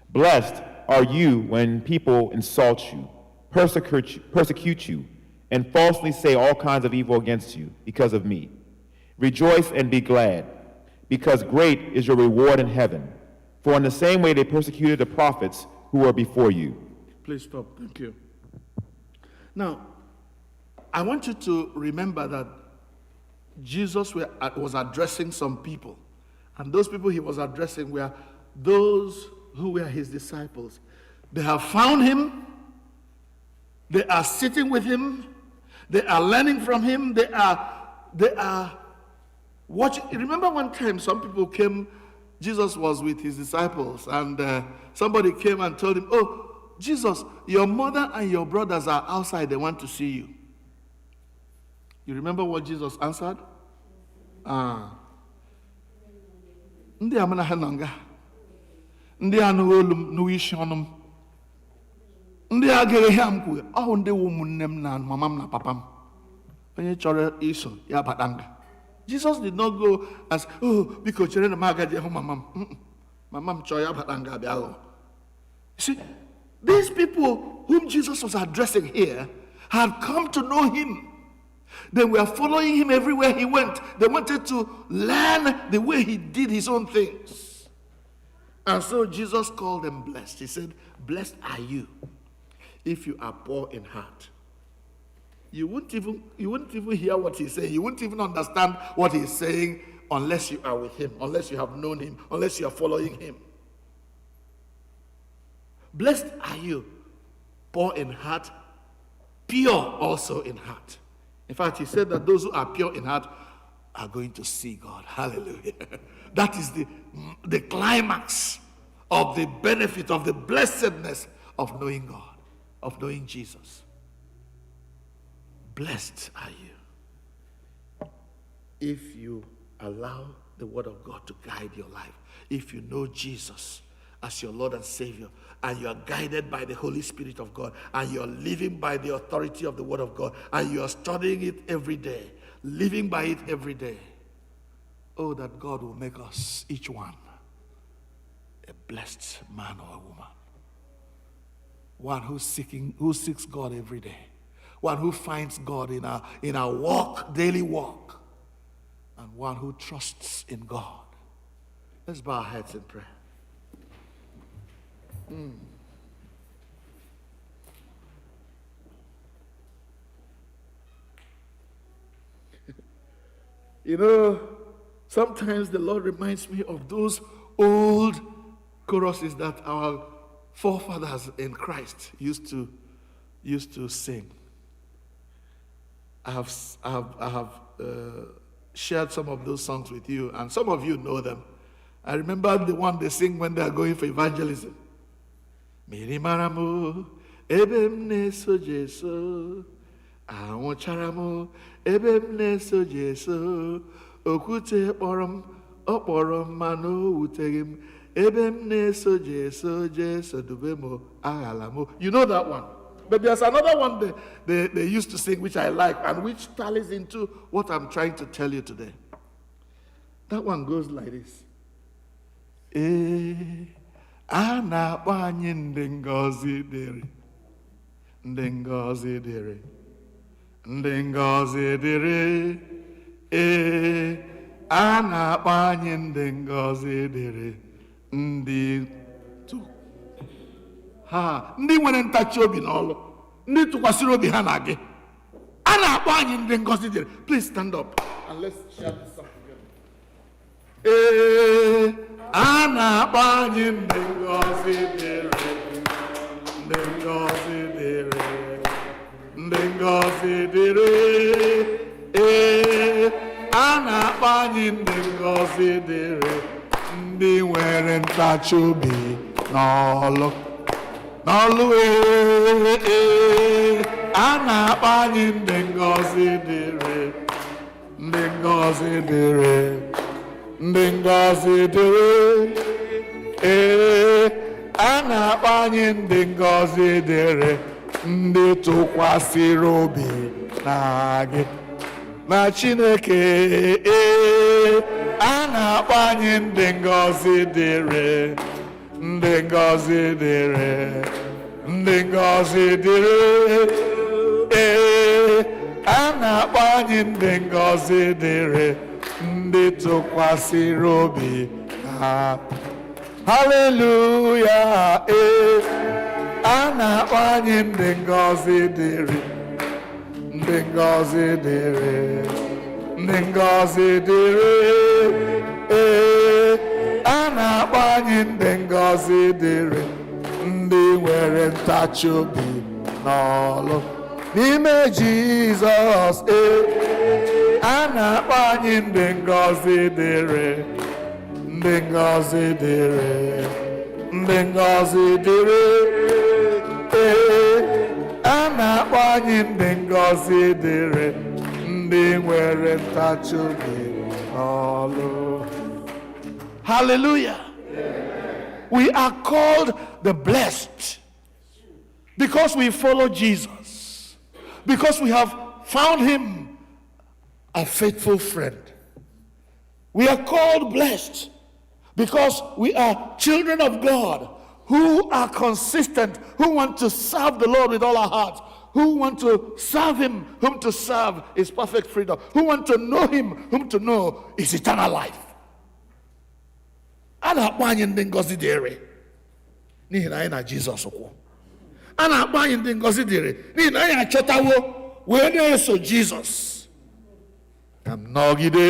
Blessed are you when people insult you, persecute you, and falsely say all kinds of evil against you because of me. Rejoice and be glad, because great is your reward in heaven. For in the same way they persecuted the prophets who were before you." Please stop. Thank you. Now, I want you to remember that Jesus was addressing some people. And those people he was addressing were those who were his disciples. They have found him. They are sitting with him. They are learning from him. They are watching. Remember one time some people came, Jesus was with his disciples, and somebody came and told him, "Oh, Jesus, your mother and your brothers are outside. They want to see you." You remember what Jesus answered? Ndị amana ha nanga. Ndị anu olum nuishi onum. Ndị agere ha mkwu. Oh, ndị ụmụnne m na mamam na papam. Onye chọrọ iso ya batanga. Jesus did not go as, "Oh, because chere na magaje ho mamam." Mamam chọrọ ya batanga bịa. See, these people whom Jesus was addressing here had come to know him. They were following him everywhere he went. They wanted to learn the way he did his own things. And so Jesus called them blessed. He said, "Blessed are you if you are poor in heart." You wouldn't even hear what he's saying. You wouldn't even understand what he's saying unless you are with him, unless you have known him, unless you are following him. Blessed are you, poor in heart, pure also in heart. In fact, he said that those who are pure in heart are going to see God. Hallelujah. That is the climax of the benefit, of the blessedness of knowing God, of knowing Jesus. Blessed are you if you allow the word of God to guide your life. If you know Jesus as your Lord and Savior, and you are guided by the Holy Spirit of God, and you are living by the authority of the Word of God, and you are studying it every day, living by it every day. Oh, that God will make us, each one, a blessed man or a woman. One who seeks God every day. One who finds God in our walk, daily walk. And one who trusts in God. Let's bow our heads in prayer. You know, sometimes the Lord reminds me of those old choruses that our forefathers in Christ used to sing. I have shared some of those songs with you, and some of you know them. I remember the one they sing when they are going for evangelism. Miri maramu, ebem ne so Jesu, awoncharamu, ebem ne so Jesu, okute oporom mano utegim, ebem ne so Jesu, Jesu dubemo agalamo. You know that one. But there's another one they used to sing which I like and which tallies into what I'm trying to tell you today. That one goes like this. Ana kpanye ndị ngọzi dịrị, ndị ngọzi dịrị, ndị ngọzi dịrị. Ana kpanye ndị ngọzi dịrị, ndị ha ndị nwere ntachi obi n'ọlụ, ndị tụkwasịrị obi ha na gị. A na-akpọ anyị ndị ngọzi dịrị. Please stand up and let's share this song together. A na-akpọ anyị ndị ngọzi dịrị, ndị ngọzi dịrị, ndị ngọzi dịrị. A na-akpọ anyị ndị ngọzi dịrị, ndị nwere ntachi obi n'ọlụ. N'ọlụ a na-akpọ anyị ndị ngọzi dịrị, ndị ngọzi dịrị, ndị ngọzi dịrị. A na-akpọ anyị ndị ngọzi dịrị, ndị tụkwasịrị obi na gị, na Chineke. A na-akpọ anyị ndị ngọzi dịrị, ndị ngọzi dịrị, ndị ngọzi dịrị. A na-akpọ anyị ndị ngọzi dịrị, ndị tụkwasịrị obi ha. Hallelujah. A na-akpọ anyị ndị ngọzi dịrị, ndị ngọzi dịrị, ndị ngọzi dịrị. A na-akpọ anyị ndị ngọzi dịrị, ndị nwere ntachi obi n'ọlụ. N'ime Jizọs, a na-akpọ anyị ndị ngọzi dịrị, ndị ngọzi dịrị, ndị ngọzi dịrị. A na-akpọ anyị ndị ngọzi dịrị, ndị nwere ntachi obi n'ọlụ. Hallelujah. We are called the blessed because we follow Jesus, because we have found him a faithful friend. We are called blessed because we are children of God who are consistent, who want to serve the Lord with all our hearts, who want to serve him, whom to serve is perfect freedom, who want to know him, whom to know is eternal life. A na-akpọ anyị ndị ngọzi dịrị n'ihi na anyị na Jizọs kwụ. A na-akpọ anyị ndị ngọzi dịrị n'ihi na anyị achọtawo wee na-eso Jizọs. Ka m nọgide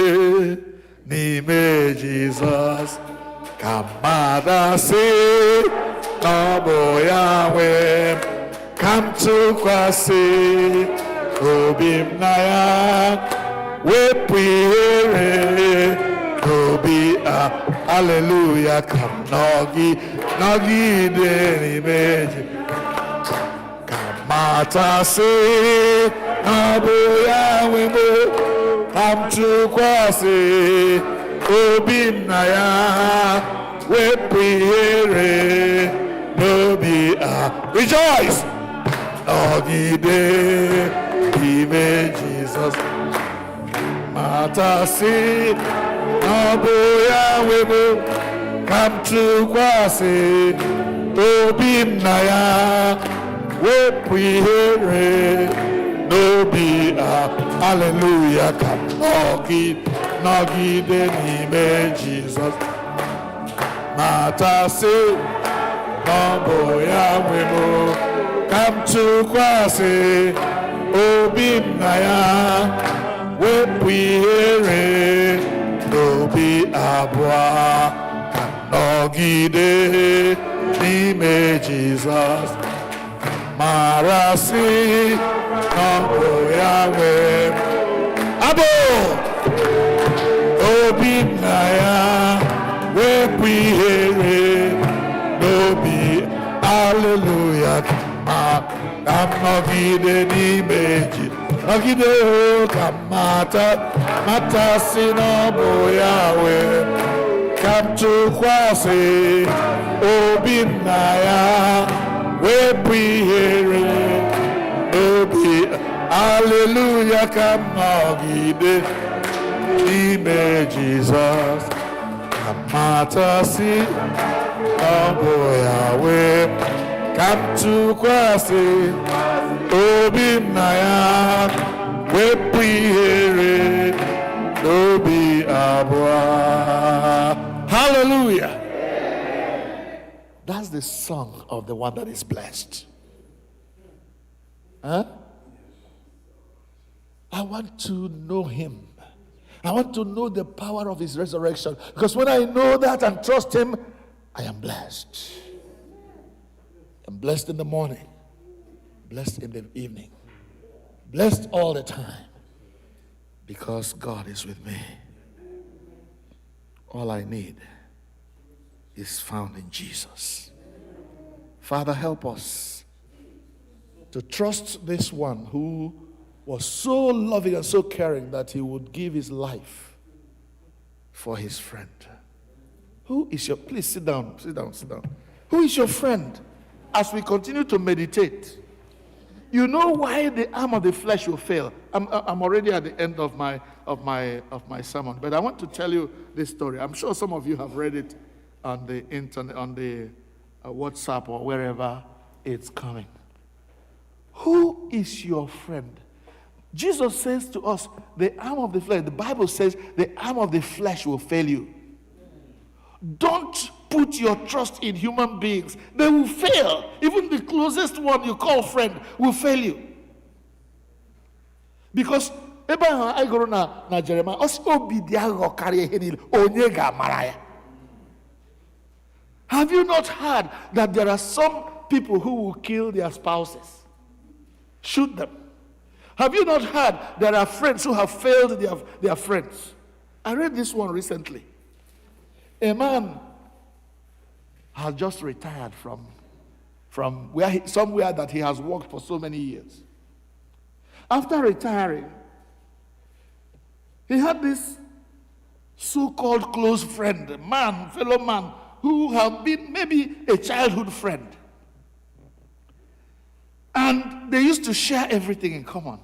n'ime Jizọs, ka mmadụ sị na ọ bụ ya nwe m, ka m tụkwasị obi m na ya, wepụ ihere obi a. Hallelujah. Ka m nọgide n'ime Jizọs, ka mmadụ sị na ọ bụ ya nwe m, ka m tụkwasị obi m na ya, wepụ ihere n'obi a. Rejoice. Nọgide n'ime Jizọs, matasị na ọ bụ ya nwe m, ka m tụkwasị obi m na ya, wepụ ihere n'obi hallelujah, ka m nọgide n'ime Jizọs, matasị na ọ bụ ya nwe m, ka m tụkwasị obi m na ya, wepụ ihere n'obi abụọ, ka m nọgide n'ime Jizọs, marasị na ọ bụ ya nwe m. Abụ obi m na ya, wepụ ihere n'obi, hallelujah, ka m nọgide n'ime Jizọs, nọgide ka m matasị na ọ bụ ya nwe, ka m tụkwasị obi m na ya, wepụ ihere n'obi, hallelujah, ka m nọgide n'ime Jizọs, ka m matasị na ọ bụ ya nwe, ka m tụkwasị obi m na ya, wepụ ihere n'obi abụọ. Hallelujah. That's the song of the one that is blessed. Huh? I want to know him. I want to know the power of his resurrection. Because when I know that and trust him, I am blessed. I'm blessed in the morning, blessed in the evening, blessed all the time. Because God is with me. All I need is found in Jesus. Father, help us to trust this one who was so loving and so caring that he would give his life for his friend. Who is your, please sit down. Who is your friend? As we continue to meditate, you know why the arm of the flesh will fail. I'm already at the end of my sermon, but I want to tell you this story. I'm sure some of you have read it on the internet, on the WhatsApp or wherever it's coming. Who is your friend? Jesus says to us, the arm of the flesh, the Bible says the arm of the flesh will fail you. Don't put your trust in human beings. They will fail. Even the closest one you call friend will fail you. Because Abraham I go na Jeremiah have you not heard that there are some people who will kill their spouses? Shoot them. Have you not heard there are friends who have failed their friends? I read this one recently. A man has just retired from somewhere that he has worked for so many years. After retiring, he had this so-called close friend, fellow man, who have been maybe a childhood friend. And they used to share everything in common.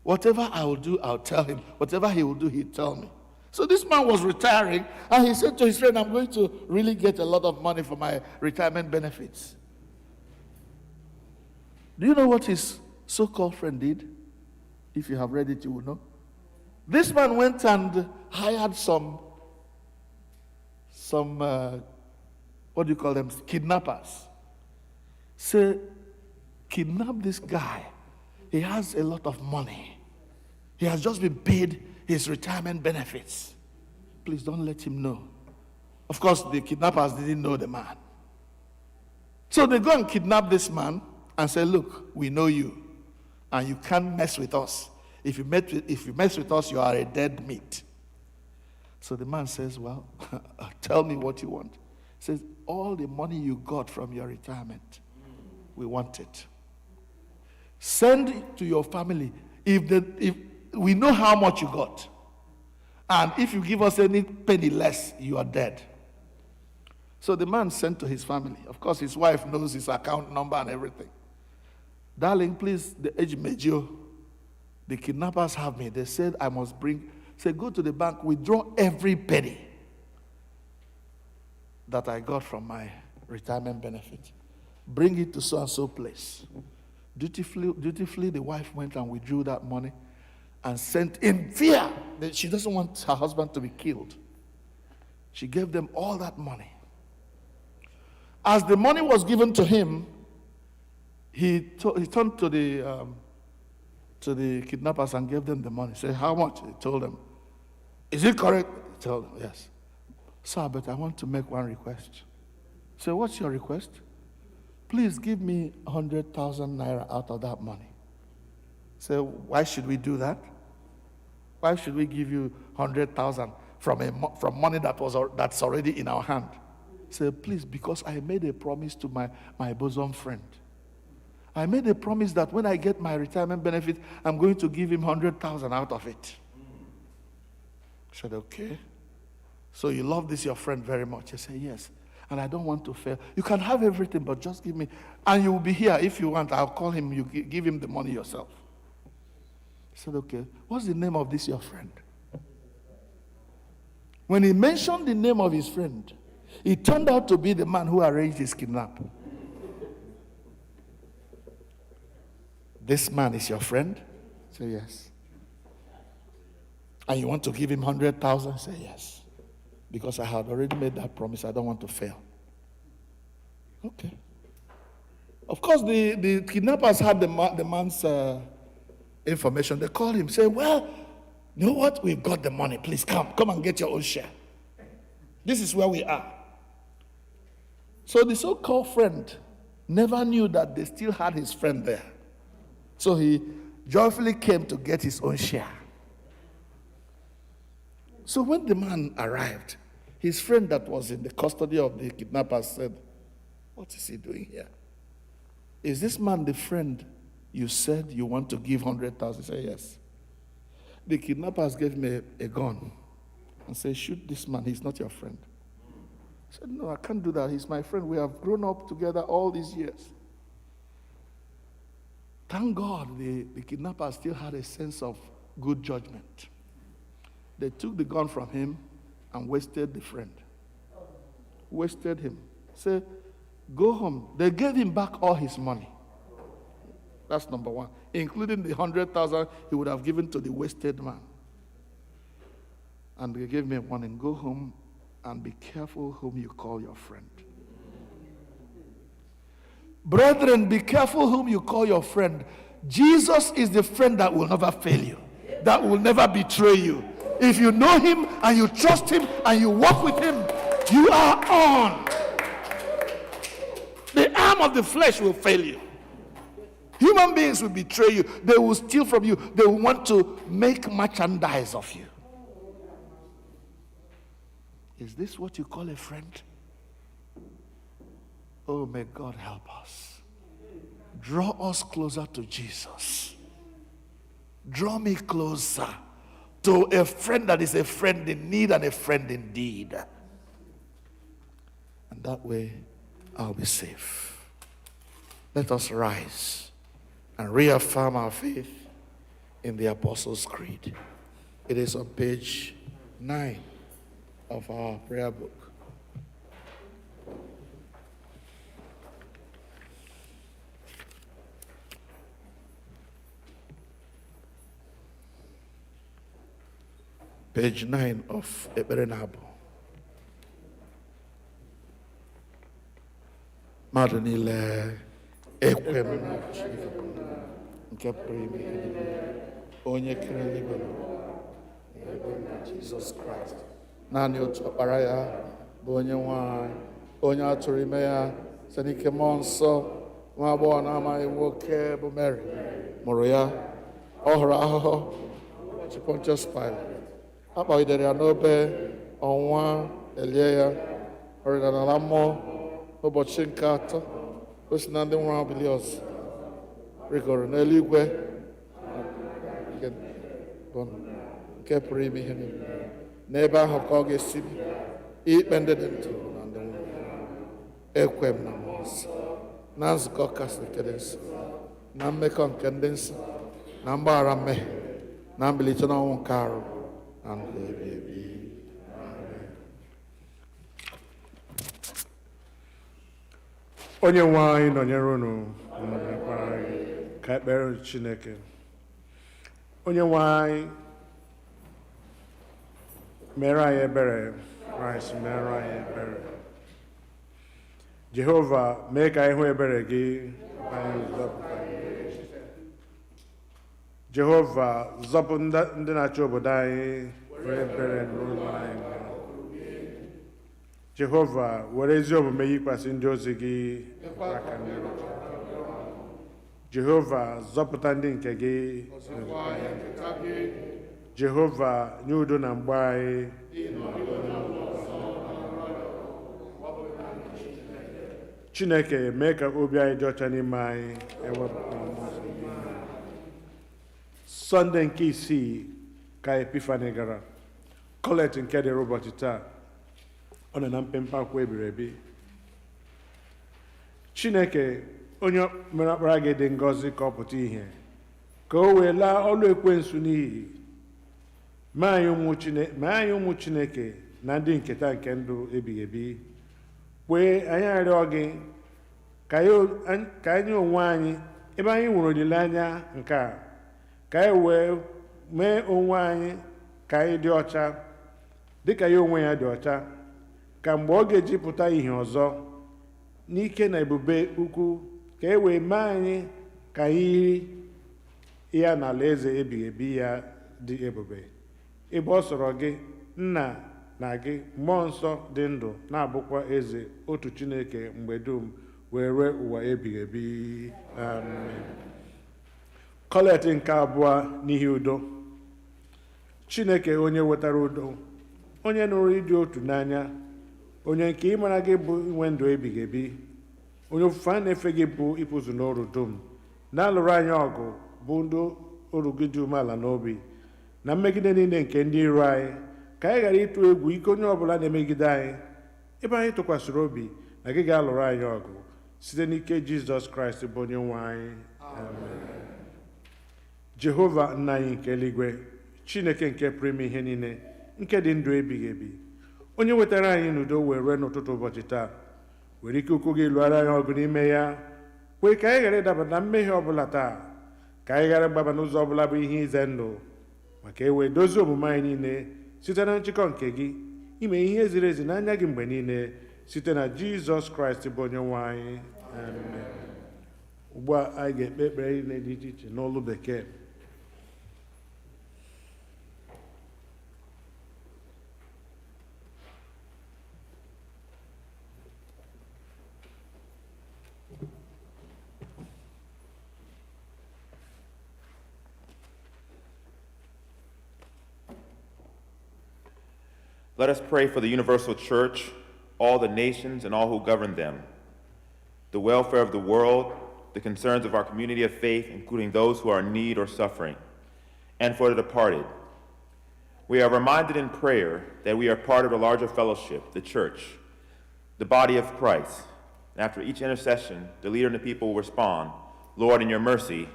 Whatever I will do, I'll tell him. Whatever he will do, he'll tell me. So this man was retiring, and he said to his friend, I'm going to really get a lot of money for my retirement benefits. Do you know what his so-called friend did? If you have read it, you will know. This man went and hired some what do you call them? Kidnappers. Say, kidnap this guy. He has a lot of money. He has just been paid his retirement benefits. Please don't let him know. Of course, the kidnappers didn't know the man. So they go and kidnap this man and say, look, we know you, and you can't mess with us. If you mess with us, you are a dead meat. So the man says, well, tell me what you want. He says, all the money you got from your retirement, we want it. Send it to your family. If we know how much you got, and if you give us any penny less, you are dead. So the man sent to his family. Of course, his wife knows his account number and everything. Darling, please, the age major, the kidnappers have me. They said I must go to the bank, withdraw every penny. that I got from my retirement benefit. Bring it to so-and-so place. Dutifully, the wife went and withdrew that money and sent in fear that she doesn't want her husband to be killed. She gave them all that money. As the money was given to him, he turned to the kidnappers and gave them the money. Said, how much? He told them. Is it correct? He told them, yes. Sir, but I want to make one request. So what's your request? Please give me 100,000 naira out of that money. So why should we do that? Why should we give you 100,000 from money that's already in our hand? Say, please, because I made a promise to my bosom friend. I made a promise that when I get my retirement benefit, I'm going to give him 100,000 out of it. I said, okay. So you love this, your friend, very much. I said, yes. And I don't want to fail. You can have everything, but just give me. And you will be here if you want. I'll call him. You give him the money yourself. I said, okay. What's the name of this, your friend? When he mentioned the name of his friend, it turned out to be the man who arranged his kidnap. This man is your friend? Say yes. And you want to give him 100,000? Say yes. Because I had already made that promise. I don't want to fail. Okay. Of course, the kidnappers had the man's information. They called him, say, well, you know what? We've got the money. Please come and get your own share. This is where we are. So the so-called friend never knew that they still had his friend there. So he joyfully came to get his own share. So when the man arrived, his friend that was in the custody of the kidnappers said, what is he doing here? Is this man the friend you said you want to give 100,000? He said, yes. The kidnappers gave me a gun and said, shoot this man, he's not your friend. I said, no, I can't do that. He's my friend. We have grown up together all these years. Thank God the kidnappers still had a sense of good judgment. They took the gun from him and wasted the friend. Wasted him. Say, go home. They gave him back all his money. That's number one, including the 100,000 he would have given to the wasted man. And they gave me a warning, go home and be careful whom you call your friend. Brethren, be careful whom you call your friend. Jesus is the friend that will never fail you, that will never betray you. If you know him and you trust him and you walk with him, you are on. The arm of the flesh will fail you. Human beings will betray you. They will steal from you. They will want to make merchandise of you. Is this what you call a friend? Oh, may God help us. Draw us closer to Jesus. Draw me closer to a friend that is a friend in need and a friend indeed. And that way, I'll be safe. Let us rise and reaffirm our faith in the Apostles' Creed. It is on page 9 of our prayer book. Page 9 of Ekpere na-abụ. Mmadụ niile ekwe m na Chineke nke pụrụ ime ihe niile, onye kere eluigwe na ụwa, Jizọs Kraịst, naanị otu ọkpara ya bụ onye nwe anyị, onye a tụrụ ime ya site n'ike mmụọ nsọ, nwa agbọghọ na-amaghị nwoke bụ Mary mụrụ ya. Ọ hụrụ ahụhụ ụbọchị Pontius Pilate, a kpọgidere ya n'obe, ọnwa elie ya, ọ rịdara n'ala mmụọ n'ụbọchị nke atọ, o si na ndị nwụrụ anwụ bilie ọzọ, rigoro n'eluigwe nke pụrụ ime ihe niile. N'ebe ahụ ka ọ ga-esi ikpe ndị dị ndụ na ndị nwụrụ. Ekwe m na mmụọ nsọ, na nzukọ kasị nke dị nsọ, na mmekọ nke ndị nsọ, na mgbaghara mmehie, na mbilite n'ọnwụ nke arụ, na ndụ ebighị ebi. Amen. Onye-nwe anyị nọnyere unu ka ekpere Chineke. Onye-nwe anyị mere anyị ebere, Kraịst mere anyị ebere. Jehova mee ka anyị hụ ebere gị. Jehova zọpụ ndị na-achị obodo anyị were ebere n'ụlọ anyị. Jehova were ezi omume yikwasị ndị ozi gị. Jehova zọpụta ndị nke gị. Jehova nye udo na mgbe anyị. Chineke mee ka obi anyị dị ọcha n'ime anyị. Sọnde nke isii ka Epifani gara. Kolet nke dịrị ụbọchị taa. Ọ nọ na mpempe akwụkwọ ebiri ebi. Chineke onye mere ọkpara gị dị ngọzi ka ọ pụta ihe, ka o wee laa ọlụ ekwensu n'iyi. Mee anyị ụmụ Chineke na ndị nketa nke ndụ ebighị ebi. Kwee anyị arịọ gị ka anyị onwe anyị, ebe anyị nwere olileanya nke a, ka anyị wee mee onwe anyị ka anyị dị ọcha dịka ya onwe ya dị ọcha, ka mgbe ọ ga-eji pụta ihe ọzọ n'ike na ebube ukwu, ka e wee mee anyị ka anyị yiri ya na alaeze ebighị ebi ya dị ebube. Ebe ọ sọrọ gị, Nna na gị, Mmụọ Nsọ dị ndụ, na-abụkwa eze otu Chineke mgbe dum wee rue ụwa ebighị ebi. Amen. Kolet nke abụọ n'ihi udo. Chineke onye wetara udo, onye nụrụ ịdị otu n'anya, onye nke ịmara gị bụ inwe ndụ ebighị ebi, onye ofufe a na-efe gị bụ ịpụzụ n'ọrụ dum, na-alụrụ anyị ọgụ bụ ndị oru gị dị umeala n'obi na mmegide niile nke ndị iro anyị, ka anyị ghara ịtụ egwu ike onye ọbụla na-emegide anyị, ebe anyị tụkwasịrị obi na gị ga-alụrụ anyị ọgụ site n'ike Jizọs Kraịst bụ Onye-nwe anyị. Amen. Jehova nna anyị nke eluigwe, Chineke nke pụrụ ime ihe niile, nke dị ndụ ebighị ebi, onye wetara anyị n'udo wee rue n'ụtụtụ ụbọchị taa, were ike ukwu gị lụọra anyị ọgụ n'ime ya. Kwee ka anyị ghara ịdaba na mmehie ọbụla taa, ka anyị ghara ịgbaba n'ụzọ ọbụla bụ ihe ize ndụ, maka e wee dozie omume anyị niile site na nchịkọ nke gị, ime ihe ziri ezi n'anya gị mgbe niile, site na Jizọs Kraịst bụ Onye-nwe anyị. Amen. Ugbu a anyị ga-ekpe ekpere niile dị iche iche n'olu Bekee. Let us pray for the universal church, all the nations and all who govern them, the welfare of the world, the concerns of our community of faith, including those who are in need or suffering, and for the departed. We are reminded in prayer that we are part of a larger fellowship, the church, the body of Christ. And after each intercession, the leader and the people will respond, Lord, in your mercy.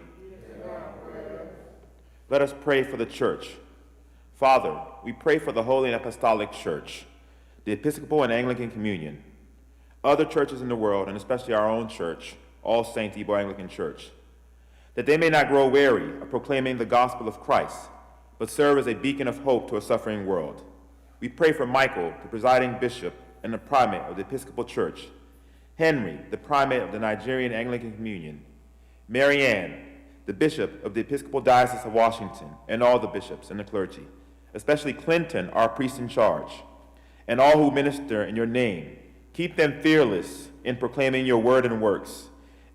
Let us pray for the church. Father, we pray for the Holy and Apostolic Church, the Episcopal and Anglican Communion, other churches in the world, and especially our own church, All Saints Igbo Anglican Church, that they may not grow weary of proclaiming the gospel of Christ, but serve as a beacon of hope to a suffering world. We pray for Michael, the presiding bishop and the primate of the Episcopal Church, Henry, the primate of the Nigerian Anglican Communion, Mary Ann, the bishop of the Episcopal Diocese of Washington, and all the bishops and the clergy, especially Clinton, our priest in charge, and all who minister in your name. Keep them fearless in proclaiming your word and works,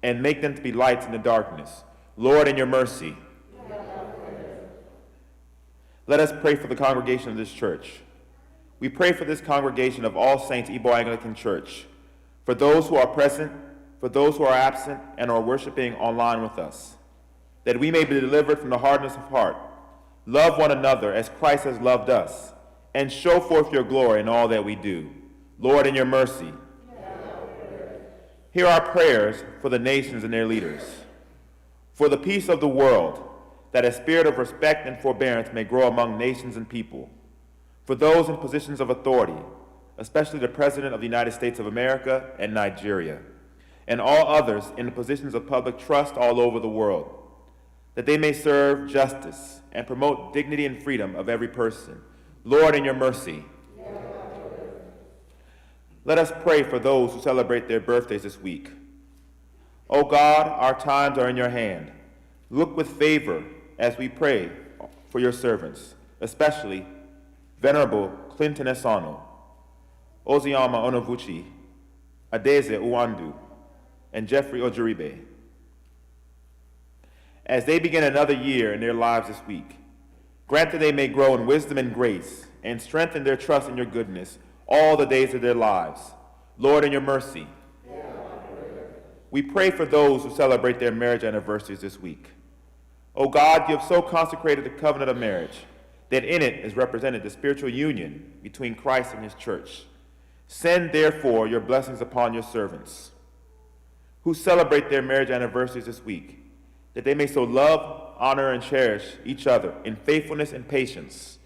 and make them to be lights in the darkness. Lord, in your mercy. Let us pray for the congregation of this church. We pray for this congregation of All Saints Igbo Anglican Church, for those who are present, for those who are absent and are worshiping online with us, that we may be delivered from the hardness of heart, love one another as Christ has loved us, and show forth your glory in all that we do. Lord, in your mercy. Hear our prayers for the nations and their leaders, for the peace of the world, that a spirit of respect and forbearance may grow among nations and people, for those in positions of authority, especially the President of the United States of America and Nigeria, and all others in the positions of public trust all over the world, that they may serve justice and promote dignity and freedom of every person. Lord, in your mercy, let us pray for those who celebrate their birthdays this week. O God, our times are in your hand. Look with favor as we pray for your servants, especially Venerable Clinton Esano, Oziama Onovuchi, Adeze Uwandu, and Jeffrey Ojuribe. As they begin another year in their lives this week, grant that they may grow in wisdom and grace and strengthen their trust in your goodness all the days of their lives. Lord, in your mercy, we pray for those who celebrate their marriage anniversaries this week. O God, you have so consecrated the covenant of marriage that in it is represented the spiritual union between Christ and his church. Send, therefore, your blessings upon your servants who celebrate their marriage anniversaries this week, that they may so love, honor, and cherish each other in faithfulness and patience,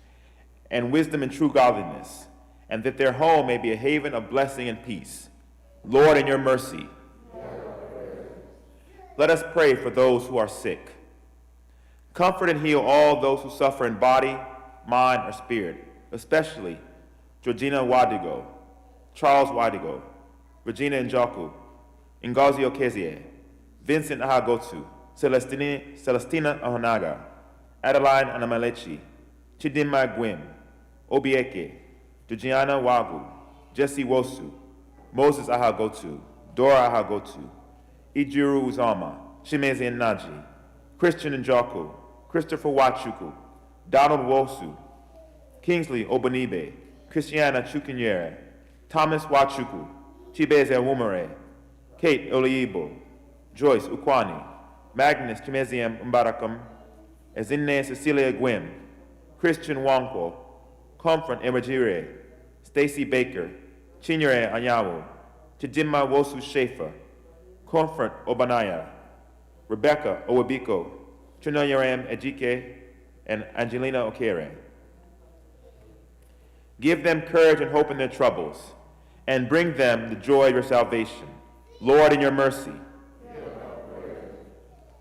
and wisdom and true godliness, and that their home may be a haven of blessing and peace. Lord, in your mercy, let us pray for those who are sick. Comfort and heal all those who suffer in body, mind, or spirit, especially Georgina Wadigo, Charles Wadigo, Regina Njoku, Ngozi Okezie, Vincent Ahagotu, Celestina Ahonaga, Adeline Anamalechi, Chidinma Gwim, Obieke, Georgiana Wagu, Jesse Wosu, Moses Ahagotu, Dora Ahagotu, Ijiru Uzama, Shimezi Naji, Christian Njoku, Christopher Wachuku, Donald Wosu, Kingsley Obanibe, Christiana Chukwunyere, Thomas Wachuku, Chibeze Wumere, Kate Oliibo, Joyce Ukwani, Magnus Chimeziem Mbarakam, Ezinne Cecilia Gwim, Christian Wankwo, Comfort Emajire, Stacy Baker, Chinyere Anyawu, Chidimma Wosu Schaefer, Comfort Obanaya, Rebecca Owabiko, Chinoyaram Ejike, and Angelina Okere. Give them courage and hope in their troubles, and bring them the joy of your salvation. Lord, in your mercy,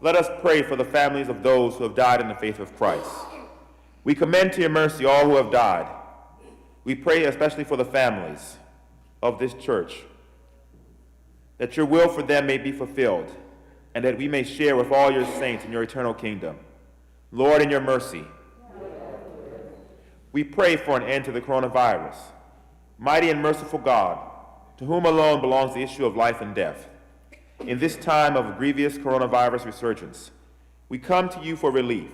let us pray for the families of those who have died in the faith of Christ. We commend to your mercy all who have died. We pray especially for the families of this church, that your will for them may be fulfilled, and that we may share with all your saints in your eternal kingdom. Lord, in your mercy, we pray for an end to the coronavirus. Mighty and merciful God, to whom alone belongs the issue of life and death, in this time of grievous coronavirus resurgence, we come to you for relief.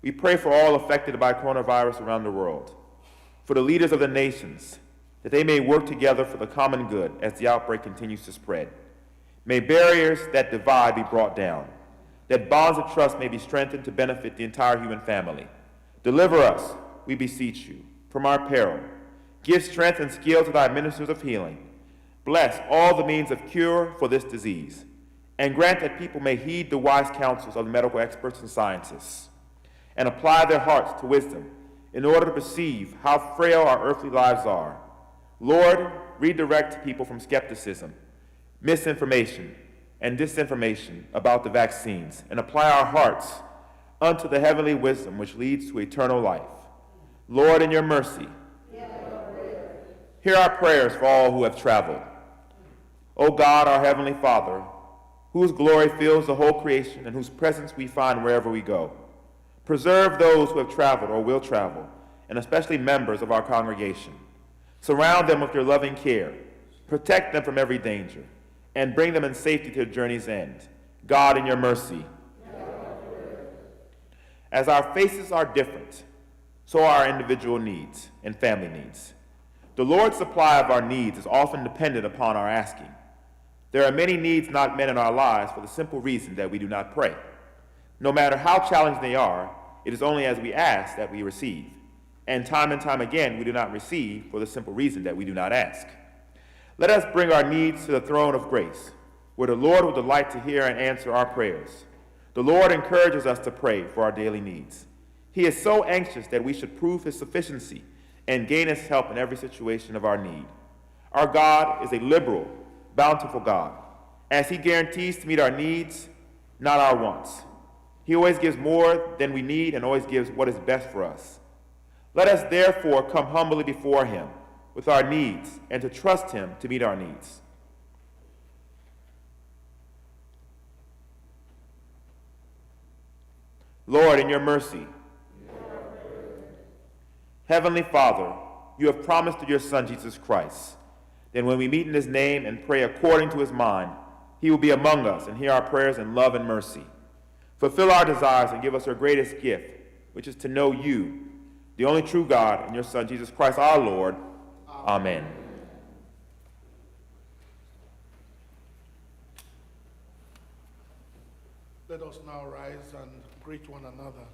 We pray for all affected by coronavirus around the world, for the leaders of the nations, that they may work together for the common good as the outbreak continues to spread. May barriers that divide be brought down, that bonds of trust may be strengthened to benefit the entire human family. Deliver us, we beseech you, from our peril. Give strength and skill to thy ministers of healing. Bless all the means of cure for this disease, and grant that people may heed the wise counsels of the medical experts and scientists, and apply their hearts to wisdom in order to perceive how frail our earthly lives are. Lord, redirect people from skepticism, misinformation, and disinformation about the vaccines, and apply our hearts unto the heavenly wisdom which leads to eternal life. Lord, in your mercy, hear our prayers for all who have traveled. O God, our heavenly Father, whose glory fills the whole creation and whose presence we find wherever we go, preserve those who have traveled or will travel, and especially members of our congregation. Surround them with your loving care, protect them from every danger, and bring them in safety to their journey's end. God, in your mercy. As our faces are different, so are our individual needs and family needs. The Lord's supply of our needs is often dependent upon our asking. There are many needs not met in our lives for the simple reason that we do not pray. No matter how challenging they are, it is only as we ask that we receive. And time again, we do not receive for the simple reason that we do not ask. Let us bring our needs to the throne of grace, where the Lord will delight to hear and answer our prayers. The Lord encourages us to pray for our daily needs. He is so anxious that we should prove his sufficiency and gain his help in every situation of our need. Our God is a liberal, bountiful God, as he guarantees to meet our needs, not our wants. He always gives more than we need and always gives what is best for us. Let us therefore come humbly before him with our needs and to trust him to meet our needs. Lord, in your mercy, Heavenly Father, you have promised through your Son, Jesus Christ, that when we meet in his name and pray according to his mind, he will be among us and hear our prayers in love and mercy. Fulfill our desires and give us our greatest gift, which is to know you, the only true God, and your Son, Jesus Christ, our Lord. Amen. Let us now rise and greet one another.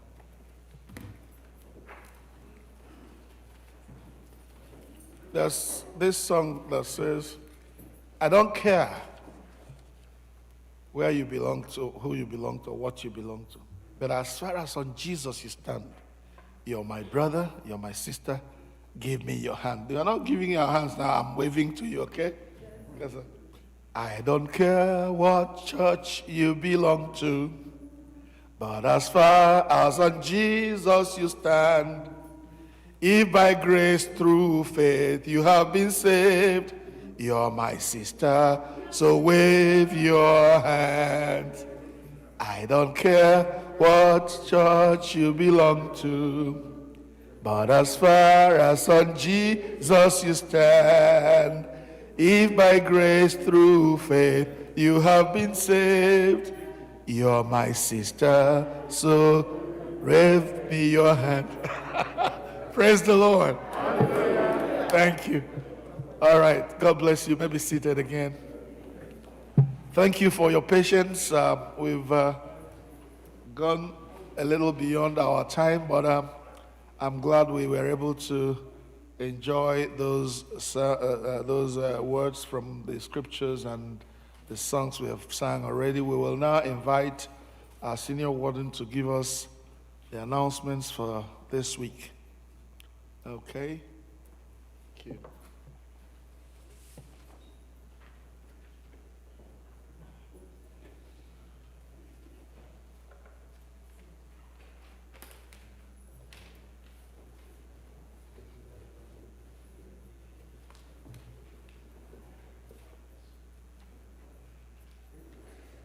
There's this song that says, I don't care where you belong to, who you belong to, what you belong to. But as far as on Jesus you stand, you're my brother, you're my sister, give me your hand. You're not giving your hands now, I'm waving to you, okay? Because I don't care what church you belong to, but as far as on Jesus you stand, if by grace through faith you have been saved, you're my sister, so wave your hand. I don't care what church you belong to, but as far as on Jesus you stand, if by grace through faith you have been saved, you're my sister, so wave me your hand. Praise the Lord. Thank you. All right, God bless you. Maybe seated again. Thank you for your patience. We've gone a little beyond our time, but I'm glad we were able to enjoy those words from the scriptures and the songs we have sang already. We will now invite our senior warden to give us the announcements for this week. Okay. Thank you.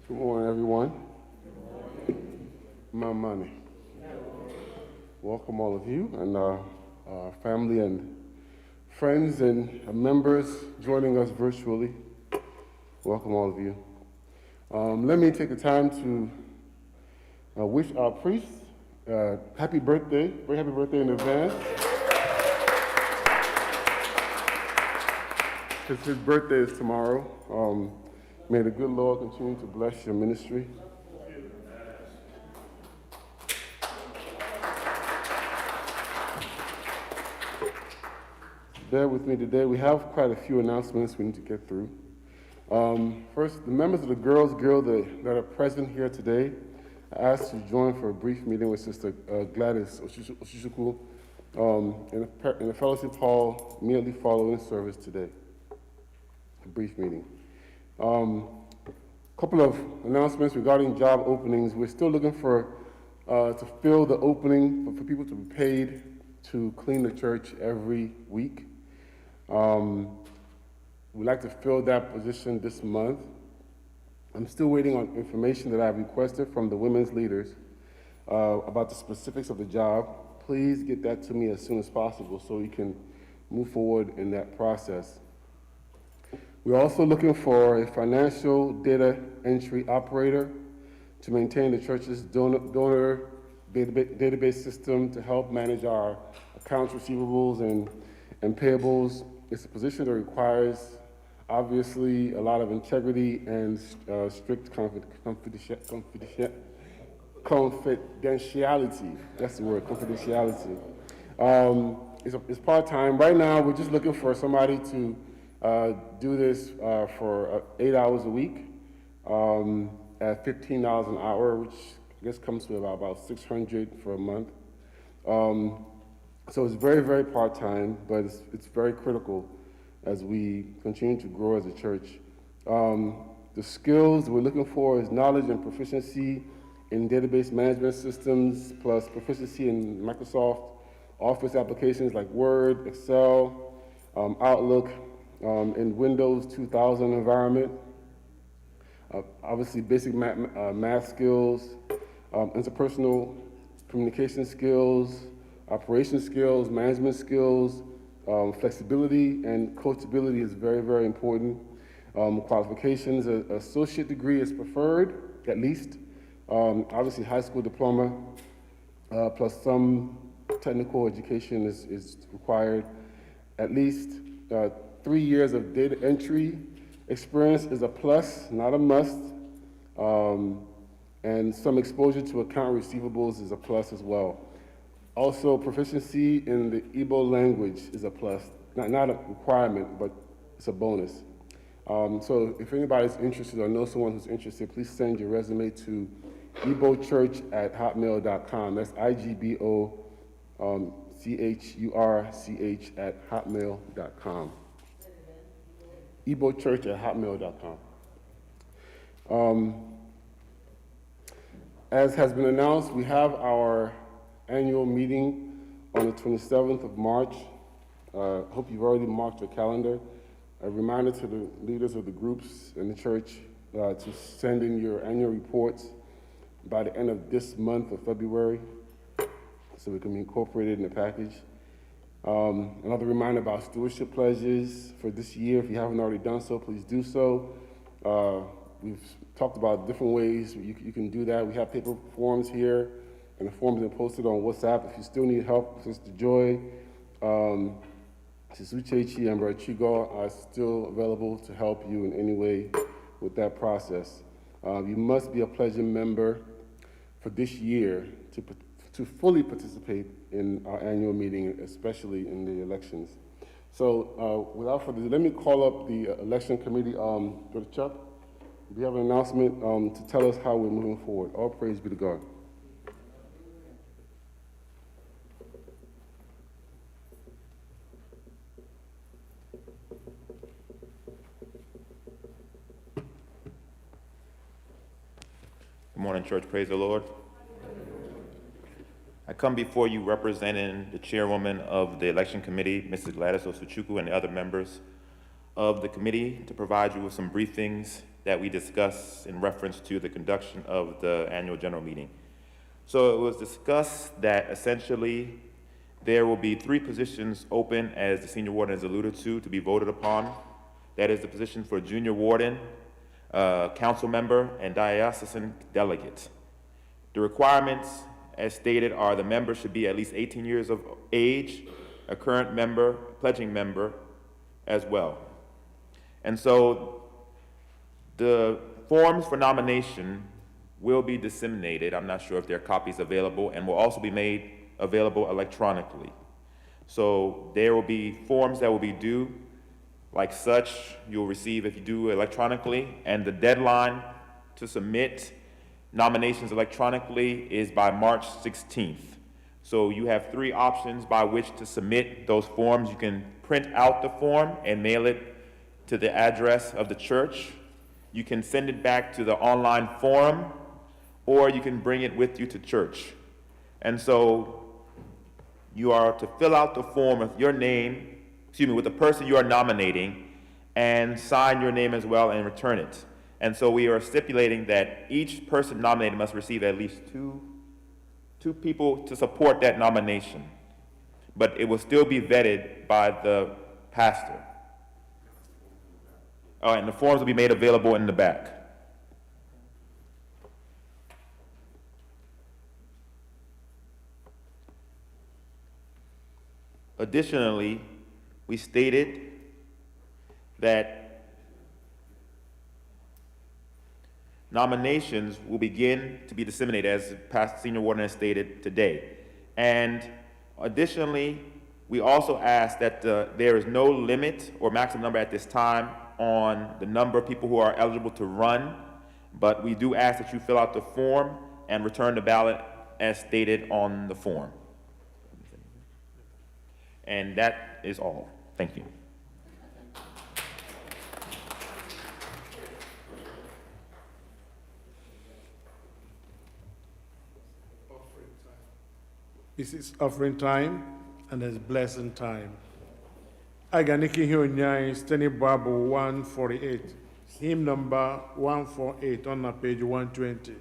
Good morning, everyone. My money. Welcome all of you and our family and friends and members joining us virtually. Welcome all of you. Let me take the time to wish our priest happy birthday, very happy birthday in advance. Because his birthday is tomorrow. May the good Lord continue to bless your ministry. Bear with me today. We have quite a few announcements we need to get through. First, the members of the Girls Guild that are present here today are asked to join for a brief meeting with Sister Gladys Oshishuku in the fellowship hall immediately following service today. A brief meeting. Couple of announcements regarding job openings. We're still looking for to fill the opening for people to be paid to clean the church every week. We'd like to fill that position this month. I'm still waiting on information that I've requested from the women's leaders about the specifics of the job. Please get that to me as soon as possible so we can move forward in that process. We're also looking for a financial data entry operator to maintain the church's donor database system to help manage our accounts receivables and payables. It's a position that requires, obviously, a lot of integrity and strict confidentiality. That's the word, confidentiality. It's part-time. Right now, we're just looking for somebody to do this for 8 hours a week at $15 an hour, which I guess comes to about $600 for a month. So it's very, very part-time, but it's very critical as we continue to grow as a church. The skills we're looking for is knowledge and proficiency in database management systems, plus proficiency in Microsoft Office applications like Word, Excel, Outlook, in Windows 2000 environment. Obviously, basic math skills, interpersonal communication skills, operation skills, management skills, flexibility and coachability is very, very important. Qualifications, an associate degree is preferred, at least. Obviously, high school diploma, plus some technical education is required. At least 3 years of data entry experience is a plus, not a must. And some exposure to account receivables is a plus as well. Also, proficiency in the Igbo language is a plus. Not a requirement, but it's a bonus. So if anybody's interested or knows someone who's interested, please send your resume to igbochurch@hotmail.com. That's IGBOCHURCH@hotmail.com. igbochurch@hotmail.com. As has been announced, we have our annual meeting on the 27th of March. Hope you've already marked your calendar. A reminder to the leaders of the groups in the church to send in your annual reports by the end of this month of February so we can be incorporated in the package. Another reminder about stewardship pledges for this year. If you haven't already done so, please do so. We've talked about different ways you can do that. We have paper forms here, and the forms are posted on WhatsApp. If you still need help, Sister Joy, Sister Uchechi, and Brother Chigo are still available to help you in any way with that process. You must be a pledging member for this year to fully participate in our annual meeting, especially in the elections. So without further ado, let me call up the election committee. Brother Chuck, we have an announcement to tell us how we're moving forward. All praise be to God. Good morning, church. Praise the Lord. I come before you representing the chairwoman of the election committee, Mrs. Gladys Osuchukwu, and the other members of the committee to provide you with some briefings that we discussed in reference to the conduction of the annual general meeting. So it was discussed that essentially there will be 3 positions open, as the senior warden has alluded to be voted upon. That is the position for junior warden, council member, and diocesan delegate. The requirements, as stated, are the member should be at least 18 years of age, a current member, pledging member as well. And so the forms for nomination will be disseminated. I'm not sure if there are copies available, and will also be made available electronically. So there will be forms that will be due like such you'll receive if you do electronically, and the deadline to submit nominations electronically is by March 16th. So you have 3 options by which to submit those forms. You can print out the form and mail it to the address of the church. You can send it back to the online forum, or you can bring it with you to church. And so you are to fill out the form with your name, with the person you are nominating, and sign your name as well and return it. And so we are stipulating that each person nominated must receive at least two people to support that nomination. But it will still be vetted by the pastor. Oh, and the forms will be made available in the back. Additionally, we stated that nominations will begin to be disseminated, as past senior warden has stated today. And additionally, we also ask that there is no limit or maximum number at this time on the number of people who are eligible to run, but we do ask that you fill out the form and return the ballot as stated on the form. And that is all. Thank you. This is offering time and it's blessing time. Aga niki ihe onyai Steny Bible 148. Hymn number 148 on the page 120.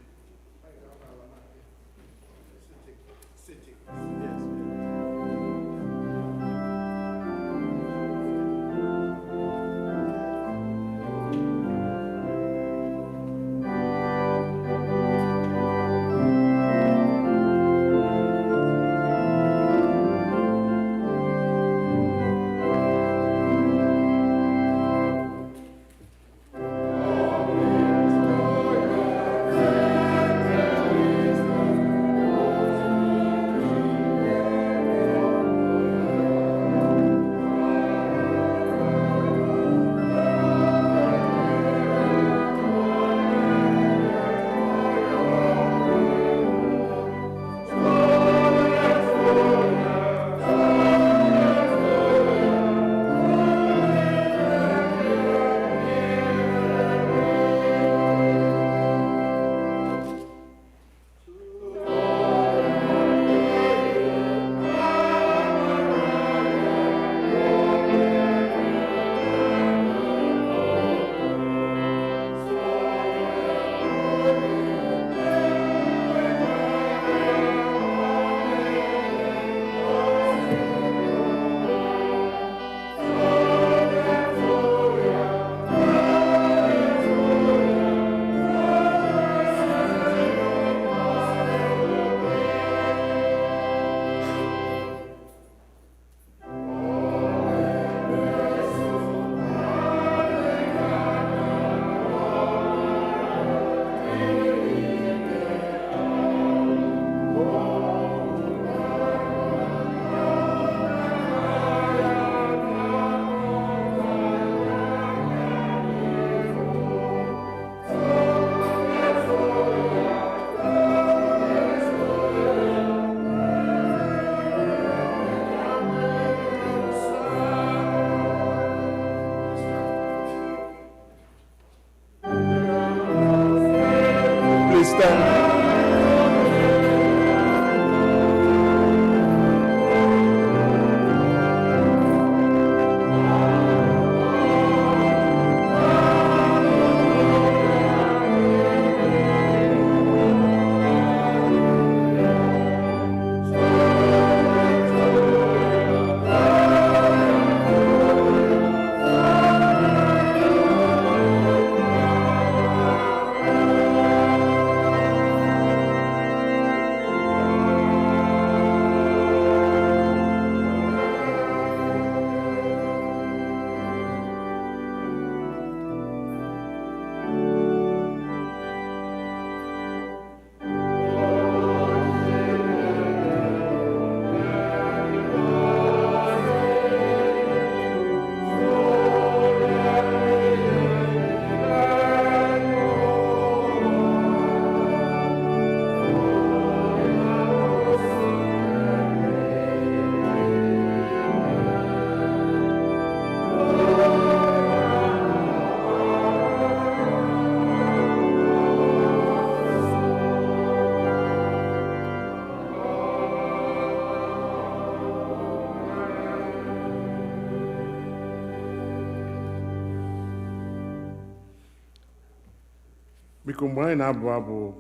Biko mgbe anyị na-abụ abụ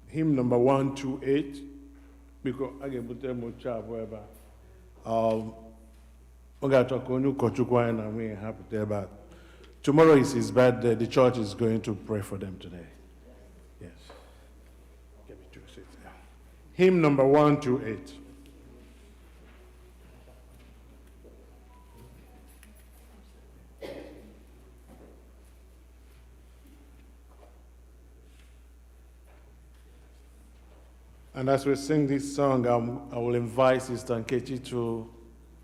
hymn number 128 biko a ga-ebutere m oche abụọ ebe a ọ ga-achọ ka onye ụkọchukwu anyị na nwunye ha pụta ebe a. Tomorrow is his birthday. The church is going to pray for them today. Yes. Get me to sit there. Hymn number 128. And as we sing this song, I will invite Sister Nkechi to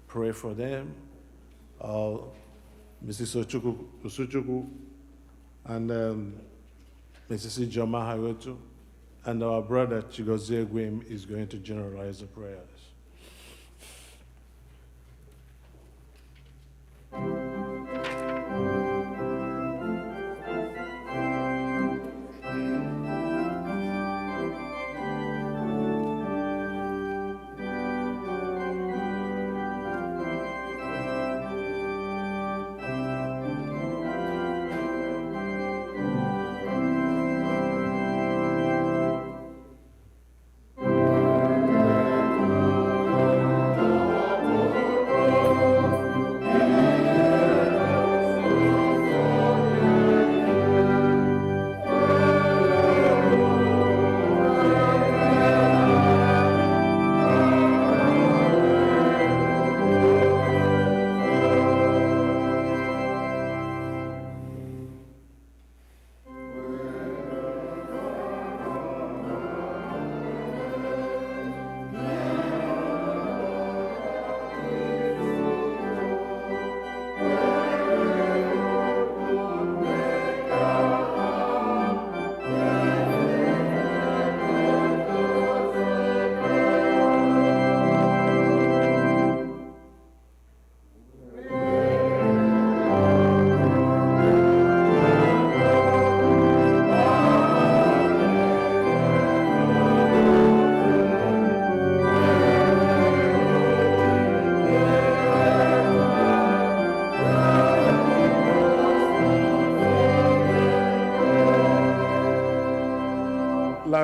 pray for them. Mrs. Usuchukwu and Mrs. Ijoma Hagotu, and our brother Chigozie Gwim is going to generalize the prayers.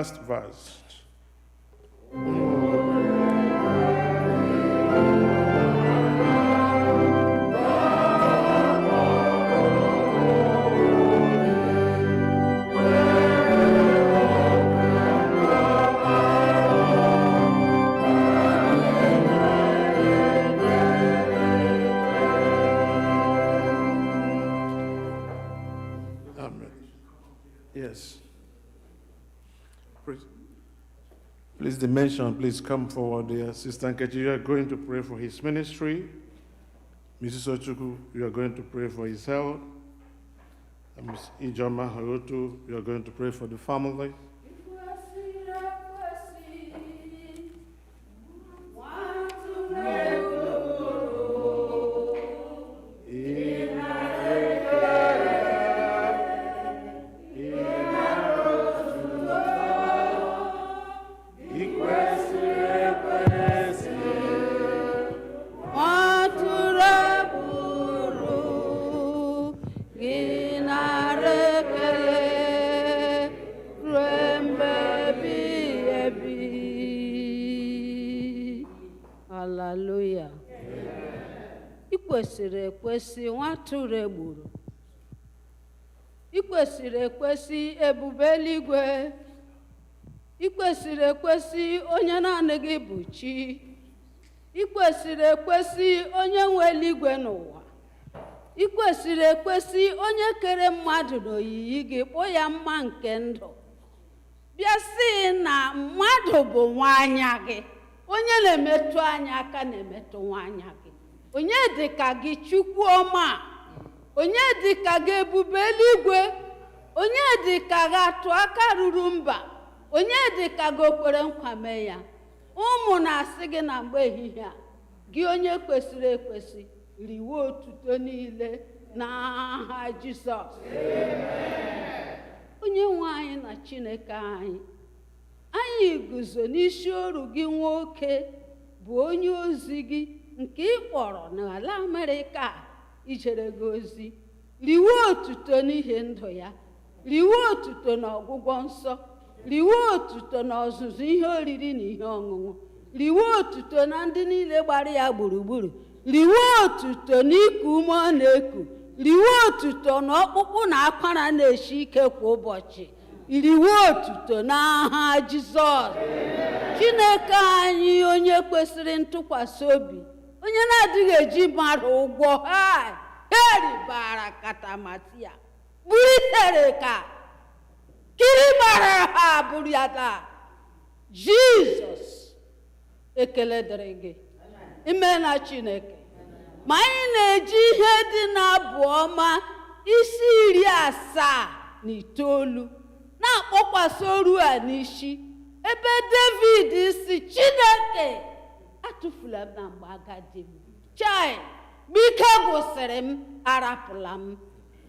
last verse. Yes. Please, dimension, please come forward there. Sister Nkechi, you are going to pray for his ministry. Mrs. Ochuku, you are going to pray for his health. And Ms. Ijoma Harutu, you are going to pray for the family. Hallelujah. Ikwesịrị ekwesị nwa atụrụ egburu. Ikwesịrị ekwesị ebube eluigwe. Ikwesịrị ekwesị onye naanị gị bụ chi. Ikwesịrị ekwesị onye nwe eluigwe n'ụwa. Ikwesịrị ekwesị onye kere mmadụ n'oyiyi gị kpọ ya mma nke ndụ. Bịa sị na mmadụ bụ nwa anya gị. Onye na-emetụ anya aka na-emetụ nwa anya gị. Onye dị ka gị Chukwu ọma. Onye dị ka gị ebube eluigwe. Onye dị ka gị atụ aka ruru mba. Onye dị ka gị okwere nkwa mee ya. Ụmụ na-asị gị na mgbe ehihie a, gị onye kwesịrị ekwesị riwe otuto niile n'aha Jizọs. Onye nwe anyị na Chineke anyị. Anyị guzo n'isi oru gị nwoke bụ onye ozi gị nke ị kpọrọ n'ala Amerịka ijere gị ozi. Riwe otuto n'ihe ndụ ya. Riwe otuto n'ọgwụgwọ nsọ. Riwe otuto n'ọzụzụ ihe oriri na ihe ọṅụṅụ. Riwe otuto na ndị niile gbara ya gburugburu. Riwe otuto n'iku ume ọ na-eku. Riwe otuto na ọkpụkpụ na akwara na-eshi ike kwa ụbọchị. Riwe otuto n'aha Jizọs. Chineke anyị onye kwesịrị ntụkwasị obi. Onye na-adịghị eji mara ụgwọ ha eribara katamatia. Bulitere ka kiri mara ha bụrụ ya taa. Jizọs ekele dịrị gị. Ime na Chineke. Ma anyị na-eji ihe dị n'abụ ọma isi 79 na-akpọkwasị oru a n'isi ebe David si Chineke atụfula m na mgbe agadi m. Chai, bike gwụsịrị m, arapụla m.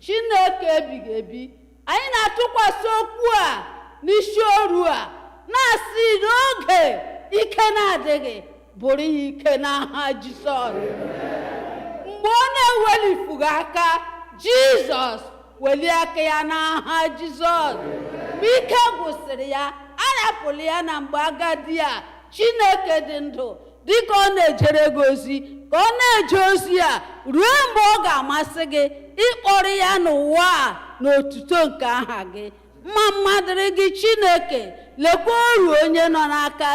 Chineke ebighị ebi, anyị na-atụkwasị okwu a n'isi oru a na-asị n'oge ike na-adịghị bụrụ ya ike n'aha Jizọs. Mgbe ọ na-ewelifughị aka, Jizọs welie aka ya n'aha Jizọs. Mgbe ike gwụsịrị ya, arapụla ya na mgbe agadi a. Chineke dị ndụ dịka ọ na-ejere gị ozi, ka ọ na-eje ozi a ruo mgbe ọ ga-amasị gị ịkpọrọ ya n'ụwa a n'otuto nke aha gị. Mma mmadụrị gị Chineke, lekwa oru onye nọ n'aka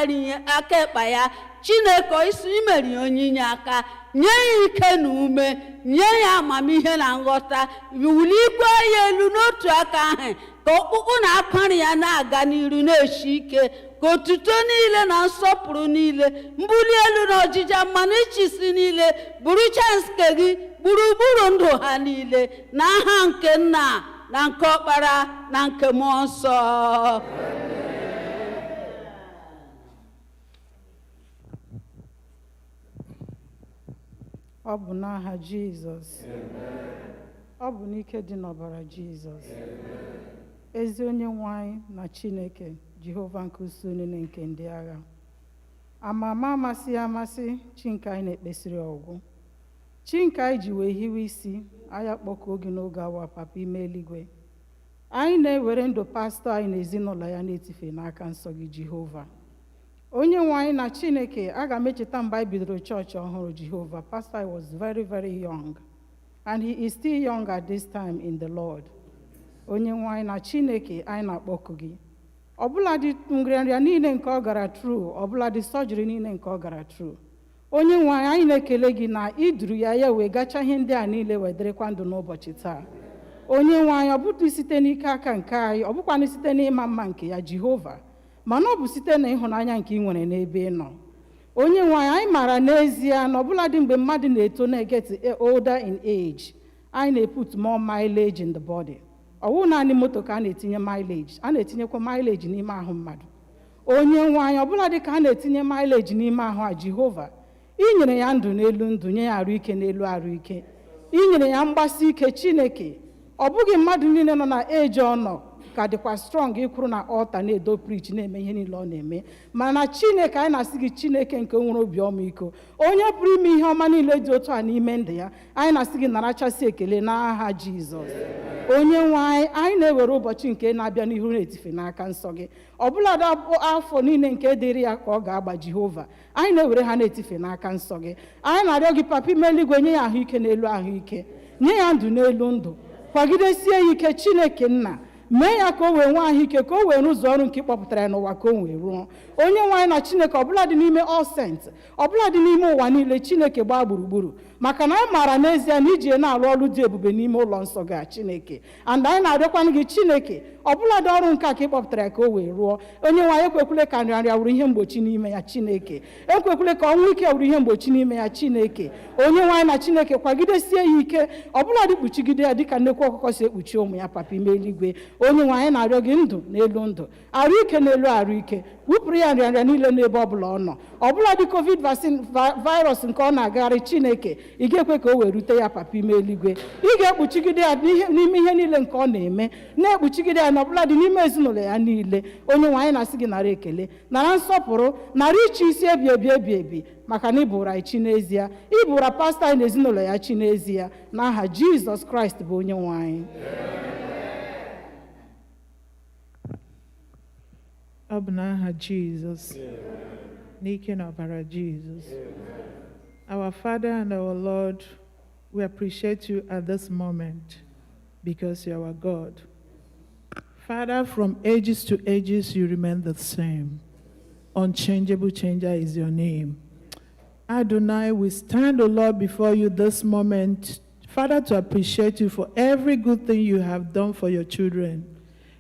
ekpe ya. Chineke isi imeri onye inye aka, nye ya ike na ume, nye ya amamihe na nghọta, wulikwa ya elu n'otu aka ahụ, ka ọkpụkpụ na akwara ya na-aga n'iru na-eshi ike, ka otuto niile na nsọpụrụ niile, mbuli elu na ọjịja mmanụ ịchịisi niile bụrụ chanske gị gburugburu ndụ ha niile, n'aha nke Nna na nke Ọkpara na nke Mmụọ Nsọ. Ọ bụ n'aha Jizọs. Ọ bụ n'ike dị n'ọbara Jizọs. Ezi onye nwe anyị na Chineke Jehova nke usu niile nke ndị agha. Amama amasị ya amasị chi nke anyị na-ekpesịrị ọgwụ. Chi nke anyị ji wee hiwe isi, anyị akpọkuo gị n'oge awa Papa ime eluigwe. anyị na-ewere ndụ pastọ anyị na ezinụlọ ya na-etife n'aka nsọ gị Jehova. Onye nwe anyị na Chineke, aga m echeta mgbe anyị bidoro chọọchị ọhụrụ Jehova. Pastor was very, very young, and he is still young at this time in the Lord. Onye nwe anyị na Chineke, anyị na-akpọku gị. Ọbụladị nrịanrịa niile nke ọ gara through, ọbụladị surgery niile nke ọ gara through. Onye nwe anyị na-ekele gị na iduru ya wee gacha ihe ndị a niile wederekwa ndụ n'ụbọchị taa. Onye nwe anyị, ọ bụghị site n'ike aka nke anyị, ọ bụkwanụ site n'ịma mma nke ya Jehova, mana ọ bụ site na ịhụnanya nke ị nwere n'ebe ị nọ. Onye nwe anyị maara n'ezie na ọbụladị mgbe mmadụ na-eto na-get older in age, anyị na-put more mileage in the body. Ọ wụ naanị moto ka a na-etinye mileage, a na-etinyekwa mileage n'ime ahụ mmadụ. Onye nwe anyị, ọbụladị ka a na-etinye mileage n'ime ahụ a Jehova, ị nyere ya ndụ n'elu ndụ, nye ya arụ ike n'elu arụ ike, ị nyere ya mgbasi ike Chineke. Ọ bụghị mmadụ niile nọ na age ọ nọ ka dịkwa strong ịkwụrụ na altar na-edo preach na-eme ihe niile ọ na-eme, mana Chineke, anyị na-asị gị Chineke nke nwere obi ọmịiko, onye pụrụ ime ihe ọma niile dị otu a n'ime ndụ ya, anyị na-asị gị narachasị ekele n'aha Jizọs. Onye nwe anyị, anyị na-ewere ụbọchị nke na-abịa n'ihu na-etife n'aka nsọ gị. Ọbụladị afọ niile nke dịrị ya ka ọ ga-agba Jehova, anyị na-ewere ha na-etife n'aka nsọ gị. Anyị na-arịọ gị Papa ime eluigwe, nye ya ahụike n'elu ahụike, nye ya ndụ n'elu ndụ, kwagidesie ya ike Chineke nna, mee ya ka o wee nwee ahụike, ka o wee rụzuo ọrụ nke kpọpụtara ya n'ụwa ka o wee rụọ. Onye nwe anyị na Chineke, ọbụladị n'ime all saints, ọbụladị n'ime ụwa niile Chineke gbaa gburugburu, maka na anyị maara n'ezie na iji na-arụ ọrụ dị ebube n'ime ụlọ nsọ gị Chineke. And anyị na-arịọkwanụ gị Chineke, ọbụladị ọrụ nke a ka ị kpọpụtara ya ka o wee rụọ. Onye nwe anyị, ekwekwele ka nrịanrịa wụrụ ihe mgbochi n'ime ya Chineke, ekwekwele ka ọnwụ ike wụrụ ihe mgbochi n'ime ya Chineke. Onye nwe anyị na Chineke, kwagidesie ya ike, ọbụladị kpuchigide ya dịka nnekwu ọkụkọ si ekpuchi ụmụ ya Papa ime eluigwe. Onye nwe anyị na-arịọ gị ndụ n'elu ndụ, arụ ike n'elu arụ ike, wụpụrụ ya nrịanrịa niile n'ebe ọbụla ọ nọ. Ọbụladị COVID virus nke ọ na-agagharị Chineke, ị ga-ekwe ka o wee rute ya Papa ime eluigwe. Ị ga-ekpuchigide ya n'ime ihe niile nke ọ na-eme, na-ekpuchigide ya n'ọbụladị n'ime ezinụlọ ya niile. Onye nwe anyị na-asị gị nara ekele, nara nsọpụrụ, nara iche isi ebi, maka na ị bụrụ anyị chi n'ezie, ị bụrụ pastọ anyị na ezinụlọ ya chi n'ezie, n'aha Jizọs Kraịst bụ onye nwe anyị. Ọ bụ n'aha Jizọs, n'ike na ọbara Jizọs. Our Father and our Lord, we appreciate you at this moment because you are our God. Father, from ages to ages, you remain the same. Unchangeable changer is your name. Adonai, we stand, O Lord, before you this moment, Father, to appreciate you for every good thing you have done for your children.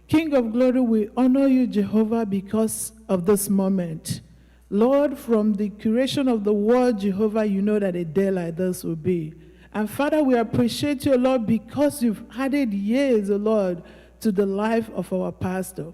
King of glory, we honor you, Jehovah, because of this moment. Lord, from the creation of the world, Jehovah, you know that a day like this will be. And Father, we appreciate you, Lord, because you've added years, Lord, to the life of our pastor.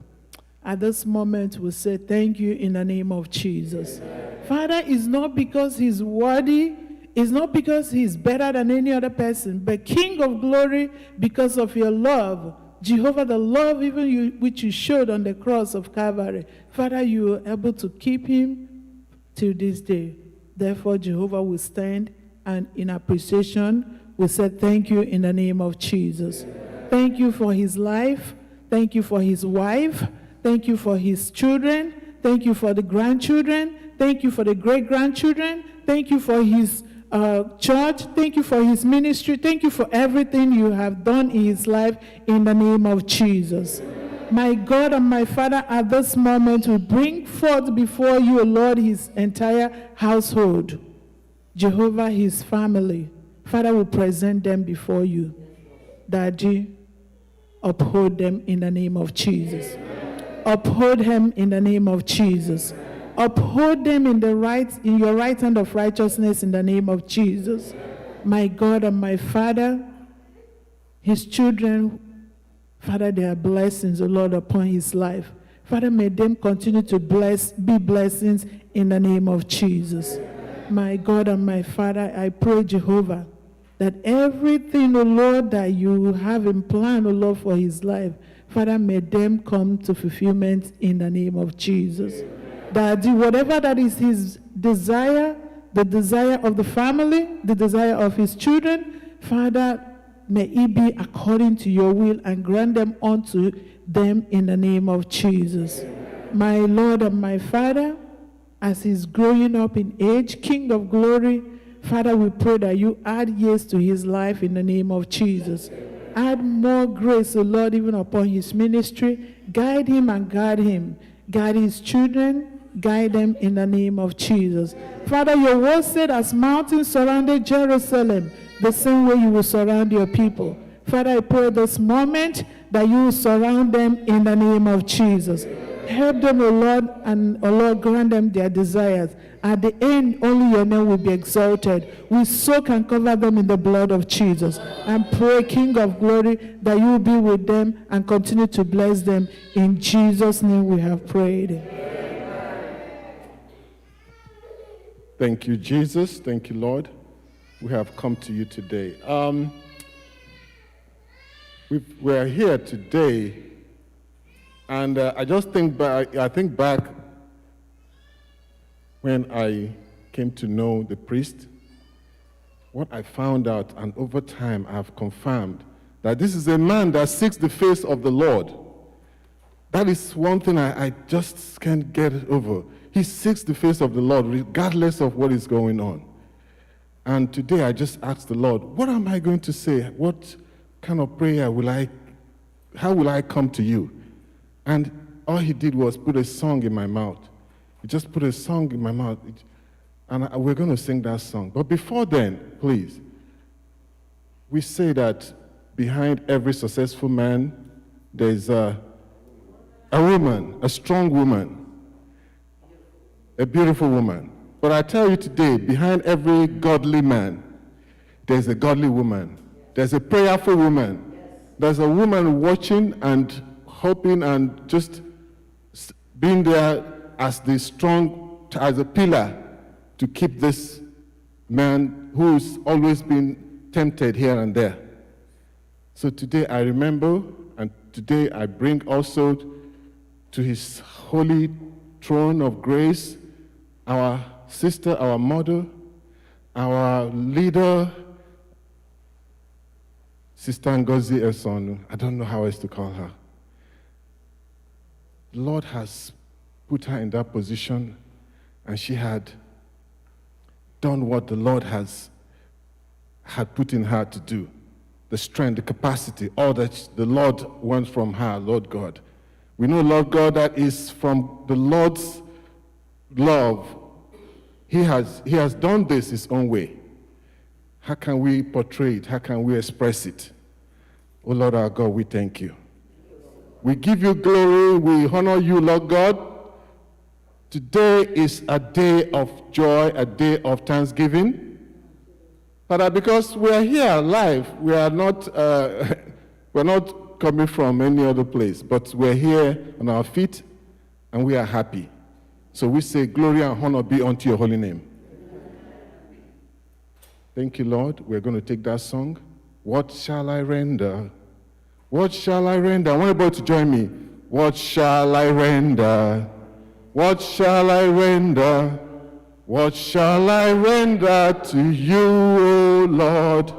At this moment, we say thank you in the name of Jesus. Amen. Father, it's not because he's worthy, it's not because he's better than any other person, but King of glory, because of your love, Jehovah, the love even which you showed on the cross of Calvary. Father, you were able to keep him till this day. Therefore, Jehovah will stand, and in appreciation, we say thank you in the name of Jesus. Amen. Thank you for his life. Thank you for his wife. Thank you for his children. Thank you for the grandchildren. Thank you for the great-grandchildren. Thank you for his church. Thank you for his ministry. Thank you for everything you have done in his life in the name of Jesus. My God and my Father, at this moment, we bring forth before you, O Lord, his entire household. Jehovah, his family. Father, we present them before you. Daddy, uphold them in the name of Jesus. Uphold him in the name of Jesus. Uphold them in your right hand of righteousness in the name of Jesus. My God and my Father, his children, Father, there are blessings, O Lord, upon his life. Father, may them continue to be blessings in the name of Jesus. My God and my Father, I pray, Jehovah, that everything, O Lord, that you have in plan, O Lord, for his life, Father, may them come to fulfillment in the name of Jesus. That whatever that is his desire, the desire of the family, the desire of his children, Father, may it be according to your will, and grant them unto them in the name of Jesus. My Lord and my Father, as he's growing up in age, King of glory, Father, we pray that you add years to his life in the name of Jesus. Add more grace, O Lord, even upon his ministry. Guide him and guard him. Guide his children. Guide them in the name of Jesus. Father, your word said as mountains surrounded Jerusalem, the same way you will surround your people. Father, I pray this moment that you will surround them in the name of Jesus. Help them, O Lord, and O Lord, grant them their desires. At the end, only your name will be exalted. We soak and cover them in the blood of Jesus. And pray, King of glory, that you will be with them and continue to bless them. In Jesus' name we have prayed. Thank you, Jesus. Thank you, Lord. We have come to you today. We're here today, and I think back when I came to know the priest, what I found out, and over time I've confirmed, that this is a man that seeks the face of the Lord. That is one thing I just can't get over. He seeks the face of the Lord regardless of what is going on. And today I just asked the Lord, what am I going to say? What kind of prayer how will I come to you? And all he did was put a song in my mouth. He just put a song in my mouth. And we're going to sing that song. But before then, please, we say that behind every successful man, there's a woman, a strong woman, a beautiful woman. But I tell you today, behind every godly man, there's a godly woman. There's a prayerful woman. There's a woman watching and hoping and just being there as a pillar to keep this man who's always been tempted here and there. So today I remember, and today I bring also to his holy throne of grace our sister, our mother, our leader, Sister Ngozi Esonu. I don't know how else to call her. The Lord has put her in that position, and she had done what the Lord had put in her to do. The strength, the capacity, all that the Lord wants from her, Lord God. We know, Lord God, that is from the Lord's love. He has done this his own way. How can we portray it? How can we express it? Oh, Lord our God, we thank you. We give you glory. We honor you, Lord God. Today is a day of joy, a day of thanksgiving. Father, because we are here alive, we are not, we're not coming from any other place, but we're here on our feet, and we are happy. So we say, glory and honor be unto your holy name. Thank you, Lord. We're going to take that song. What shall I render? What shall I render? I want everybody to join me. What shall I render? What shall I render? What shall I render to you, O Lord?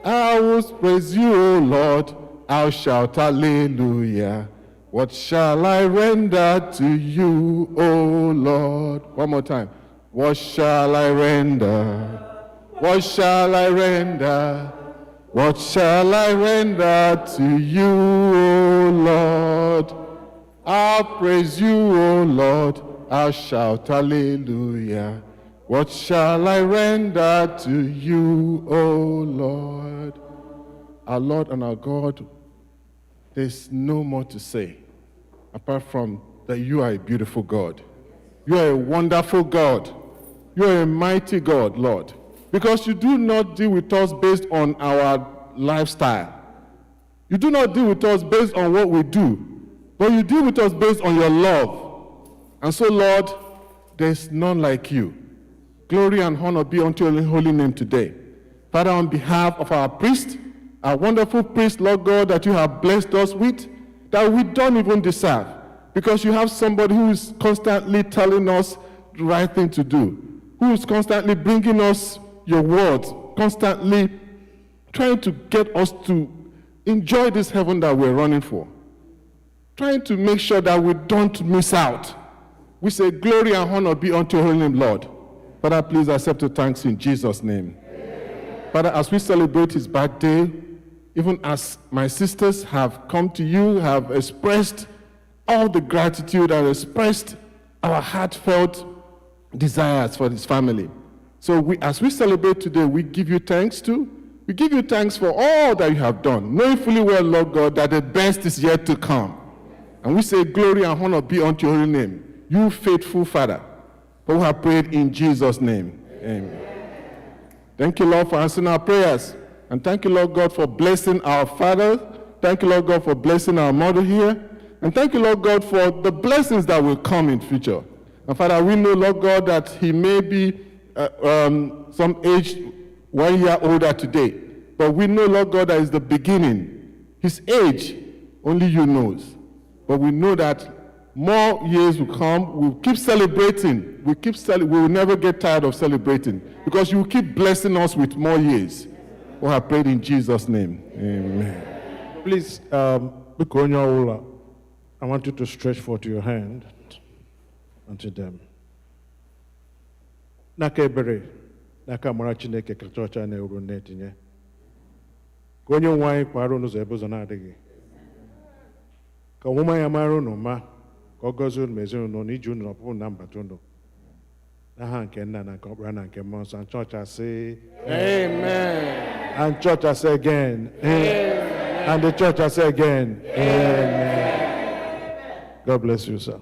I will praise you, O Lord. I'll shout hallelujah. What shall I render to you, O Lord? One more time. What shall I render? What shall I render? What shall I render to you, O Lord? I'll praise you, O Lord. I'll shout hallelujah. What shall I render to you, O Lord? Our Lord and our God, there's no more to say apart from that you are a beautiful God. You are a wonderful God. You are a mighty God, Lord. Because you do not deal with us based on our lifestyle. You do not deal with us based on what we do, but you deal with us based on your love. And so, Lord, there's none like you. Glory and honor be unto your holy name today. Father, on behalf of our priest, our wonderful priest, Lord God, that you have blessed us with, that we don't even deserve, because you have somebody who is constantly telling us the right thing to do, who is constantly bringing us your words, constantly trying to get us to enjoy this heaven that we're running for, trying to make sure that we don't miss out. We say, glory and honor be unto your holy name, Lord. Father, please accept the thanks in Jesus' name. Amen. Father, as we celebrate his birthday, even as my sisters have come to you, have expressed all the gratitude and expressed our heartfelt desires for this family. So as we celebrate today, we give you thanks too. We give you thanks for all that you have done, knowing fully well, Lord God, that the best is yet to come. And we say, glory and honor be unto your holy name, you faithful Father. For we have prayed in Jesus' name. Amen. Thank you, Lord, for answering our prayers. And thank you, Lord God, for blessing our father. Thank you, Lord God, for blessing our mother here. And thank you, Lord God, for the blessings that will come in future. And Father, we know, Lord God, that he may be some age 1 year older today. But we know, Lord God, that is the beginning. His age, only you knows. But we know that more years will come. We'll keep celebrating. We will never get tired of celebrating because you will keep blessing us with more years. We have prayed in Jesus' name. Amen. Please, I want you to stretch forth your hand unto them. Naka ebere, naka mara Chineke ka chọọchị na-eru na-etinye. Ka Onye-nwe-ayi kwara unu ụzọ ebe ụzọ na-adịghị. Ka ọmụma ya mara unu mma, ka ọ gọzie unu ma ezinụlọ na iji unu ọpụpụ na mbata unu. N'aha nke Nna na nke Ọkpara na nke Mmụọ Nsọ, and church I say, Amen. And church I say again, Amen. And the church I say again, Amen. God bless you, sir.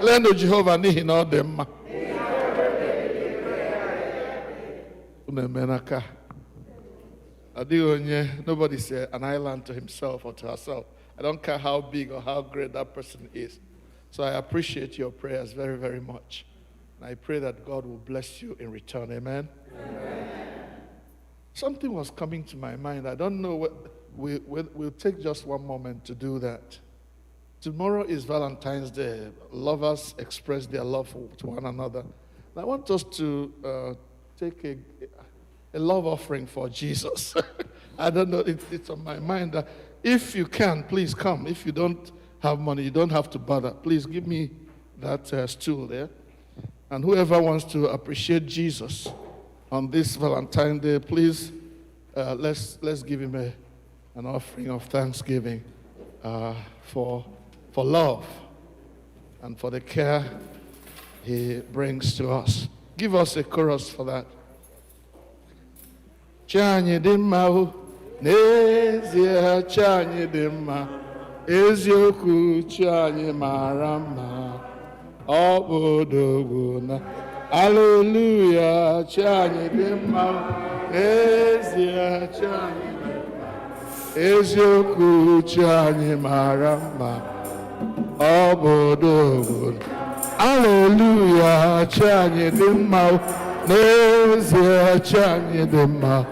Lendo Jehovah n'ihi na ọ dị mma. Unemenaka. Nobody said an island to himself or to herself. I don't care how big or how great that person is. So I appreciate your prayers very, very much. And I pray that God will bless you in return. Amen. Amen. Something was coming to my mind. I don't know what. We'll take just one moment to do that. Tomorrow is Valentine's Day. Lovers express their love to one another. And I want us to take a love offering for Jesus. I don't know, it's on my mind. If you can, please come. If you don't have money, you don't have to bother. Please give me that stool there. And whoever wants to appreciate Jesus on this Valentine's Day, please, let's give him an offering of thanksgiving for love and for the care he brings to us. Give us a chorus for that. Chanye dimma n'ezie chanye dimma eziokwu chanye mara mma ọ bụ odogwu na hallelujah chanye dimma n'ezie chanye dimma eziokwu chanye mara mma ọ bụ odogwu hallelujah chanye dimma n'ezie chanye dimma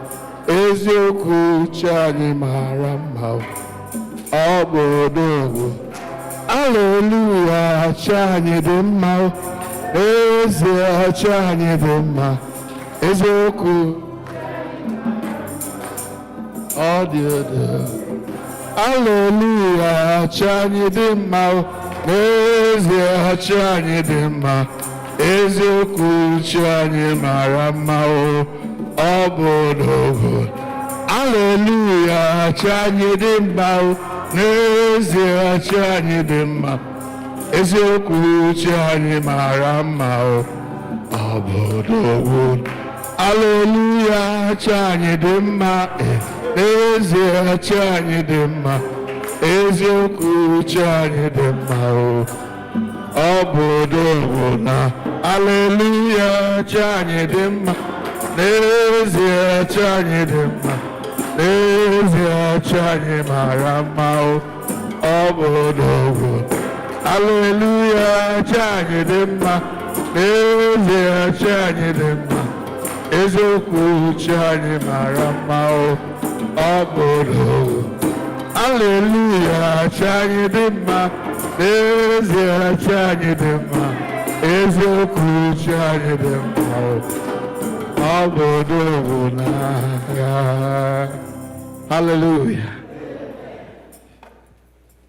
eziokwu chanye mara mma ọ bụ odogwu hallelujah chanye dimma ezie chanye dimma eziokwu ọ dị odogwu hallelujah chanye dimma ezie chanye dimma eziokwu chanye mara mma ọ bụ odogwu hallelujah chanye dimma n'ezie chanye dimma eziokwu chanye mara mma ọ bụ odogwu hallelujah chanye dimma n'ezie chanye dimma eziokwu chanye dimma ọ bụ odogwu na hallelujah chanye dimma n'ezie chanye dimma n'ezie chanye mara mma ọ Obodo. Hallelujah, Chanye Dema. Ezie Chanye Dema. Ezeokwu Chanye Marama. Obodo. Hallelujah, Chanye Dema. Ezie Chanye Dema. Ezeokwu Chanye Dema. Obodo na ya. Hallelujah.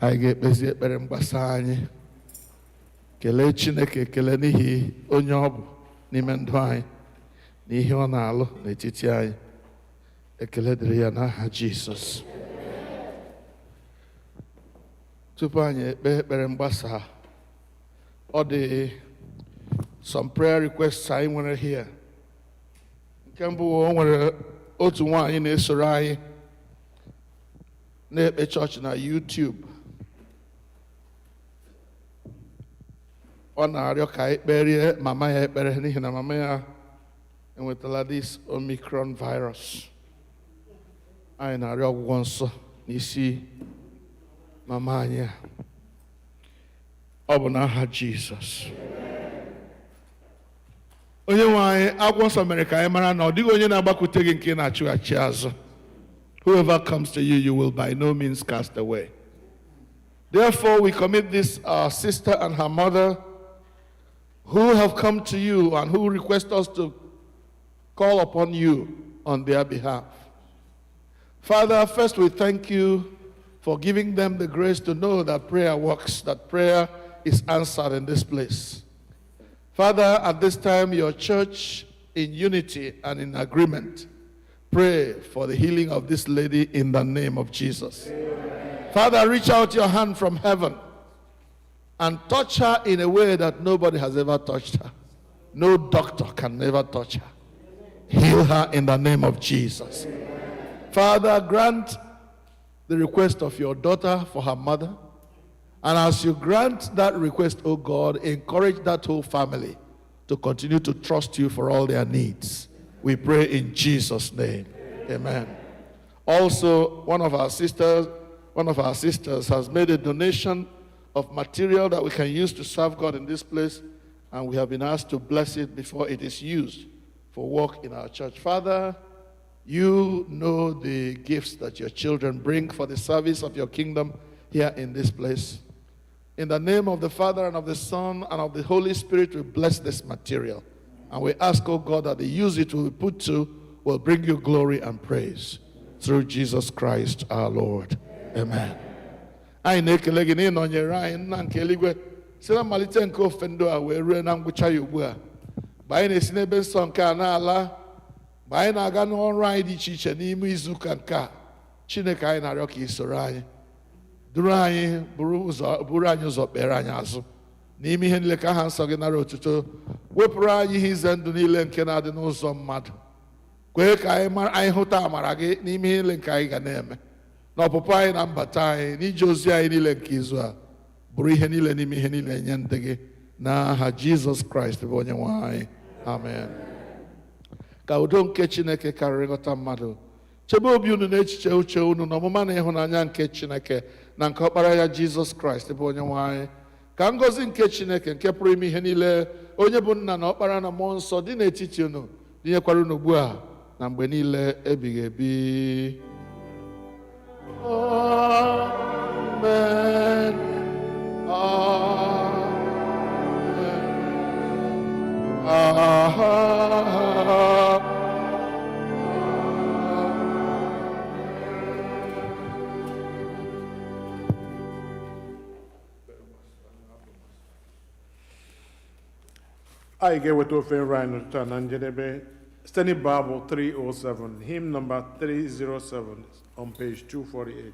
Anyị ga-ekpezi ekpere mgbasa anyị. Kelee Chineke ekele n'ihi onye ọ bụ n'ime ndụ anyị na ihe ọ na-alụ n'etiti anyị. Ekele dịrị ya n'aha Jizọs. Tupu anyị ekpe ekpere mgbasa, ọ dị some prayer requests anyị nwere here. Nke mbụ, o nwere otu nwaanyị na-esoro anyị na-ekpe chọọchị na YouTube. Ọ na-arịọ ka anyị kperie mama ya ekpere n'ihi na mama ya enwetala this Omicron virus. Anyị na-arịọ ọgwụgwọ nsọ n'isi mama anyị. Ọ bụ n'aha Jizọs. Onye nwe anyị, akwụkwọ nsọ mere ka anyị mara na ọ dịghị onye na-agbakwute gị nke na-achụghachi azụ. Whoever comes to you, you will by no means cast away. Therefore, we commit this sister and her mother who have come to you and who request us to call upon you on their behalf. Father, first we thank you for giving them the grace to know that prayer works, that prayer is answered in this place. Father, at this time, your church in unity and in agreement, pray for the healing of this lady in the name of Jesus. Amen. Father, reach out your hand from heaven and touch her in a way that nobody has ever touched her. No doctor can ever touch her. Heal her in the name of Jesus. Amen. Father, grant the request of your daughter for her mother. And as you grant that request, oh God, encourage that whole family to continue to trust you for all their needs. We pray in Jesus' name. Amen. Also, one of our sisters has made a donation of material that we can use to serve God in this place, and we have been asked to bless it before it is used for work in our church. Father, you know the gifts that your children bring for the service of your kingdom here in this place. In the name of the Father and of the Son and of the Holy Spirit, we bless this material. And we ask, oh God, that the use it will be put to will bring you glory and praise. Through Jesus Christ our Lord. Amen. Anyị na-ekele gị n'ịnọnyere anyị nna nke eluigwe si na mmalite nke ofe ndụ a wee rue na ngwụcha ya ugbu a. Mgbe anyị na-esi n'ebe nsọ nke a na-ala, mgbe anyị na-aga n'ọrụ anyị dị iche iche n'ime izuụka nke a, Chineke anyị na-arịọ ka i soro anyị. Duru anyị, buru anyị ụzọ, kpere anyị azụ. N'ime ihe niile ka aha nsọ gị nara otuto. Wepụrụ anyị ihe ize ndụ niile nke na-adị n'ụzọ mmadụ. Kwee ka anyị hụta amara gị n'ime ihe niile nke anyị ga na-eme. N'ọpụpụ anyị na mbata anyị, n'ije ozi anyị niile nke izu a, bụrụ ihe niile n'ime ihe niile nye ndị gị. N'aha Jizọs Kraịst bụ onye nwe anyị. Amen. Ka udo nke Chineke karịrị nghọta mmadụ chebe obi unu na echiche uche unu na ọmụma na ịhụnanya nke Chineke na nke ọkpara ya Jizọs Kraịst bụ onye nwe anyị. Ka ngọzi nke Chineke nke pụrụ ime ihe niile, onye bụ nna na ọkpara na mmụọ nsọ dị n'etiti unu, dịnyekwara unu ugbu a na mgbe niile ebighị ebi. Amen. Anyị ga-eweta ofe nri anyị n'ụtụtụ na njedebe site na Bible 307, hymn number 307 on page 248.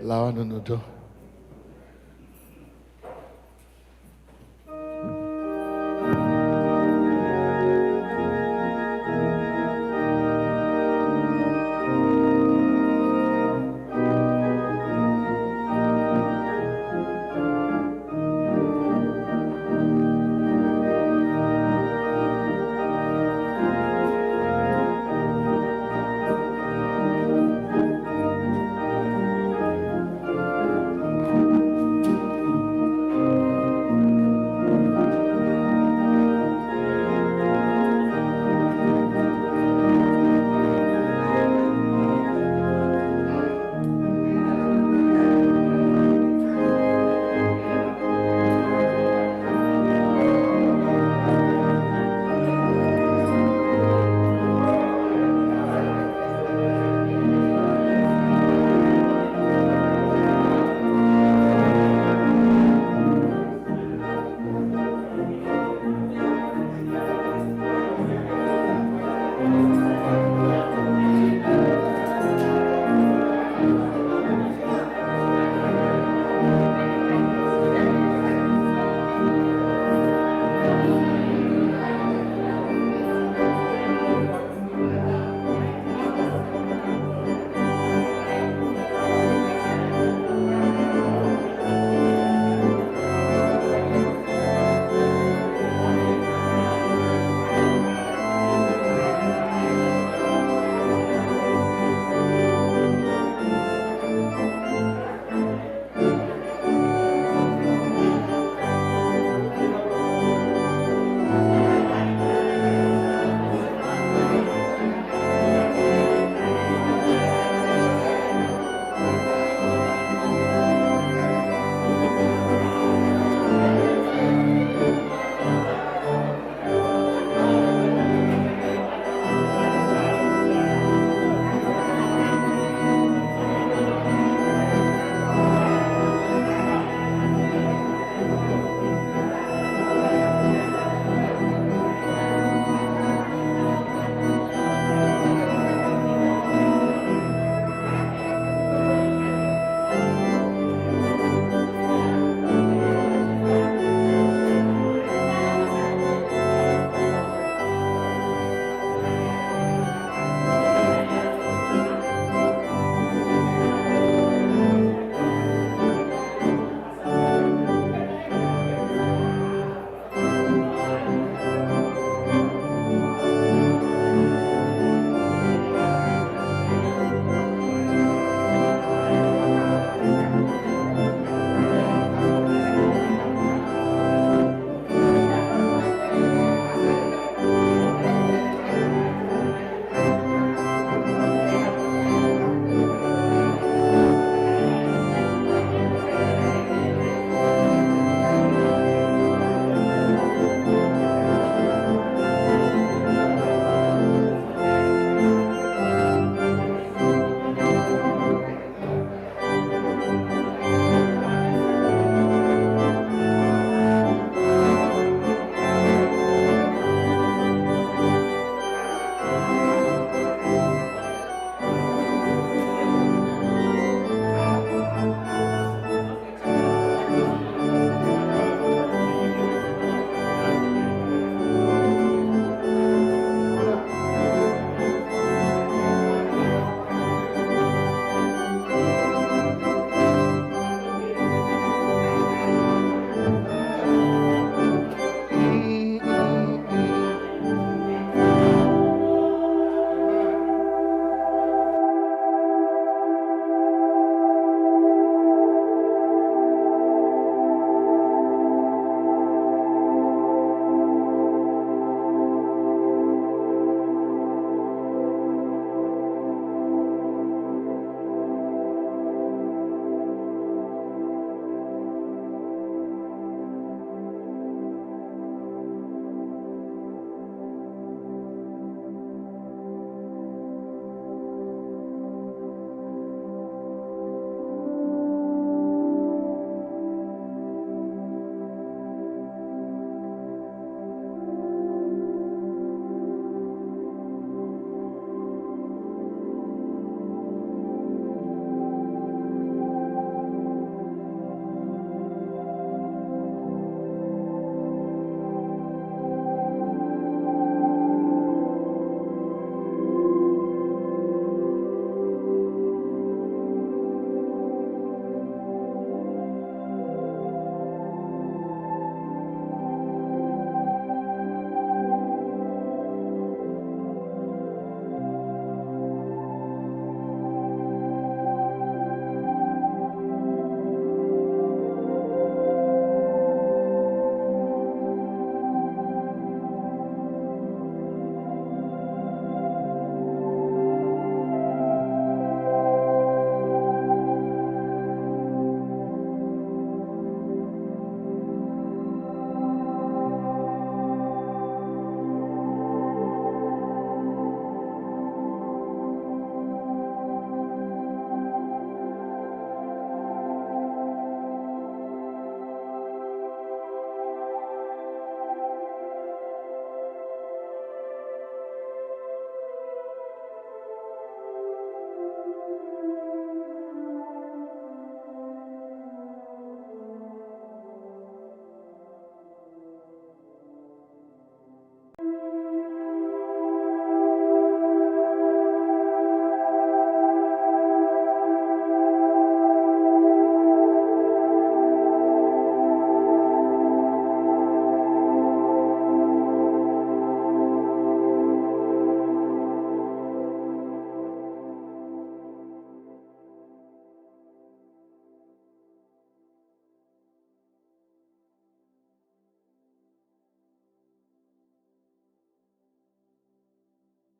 lawanụ n'udo.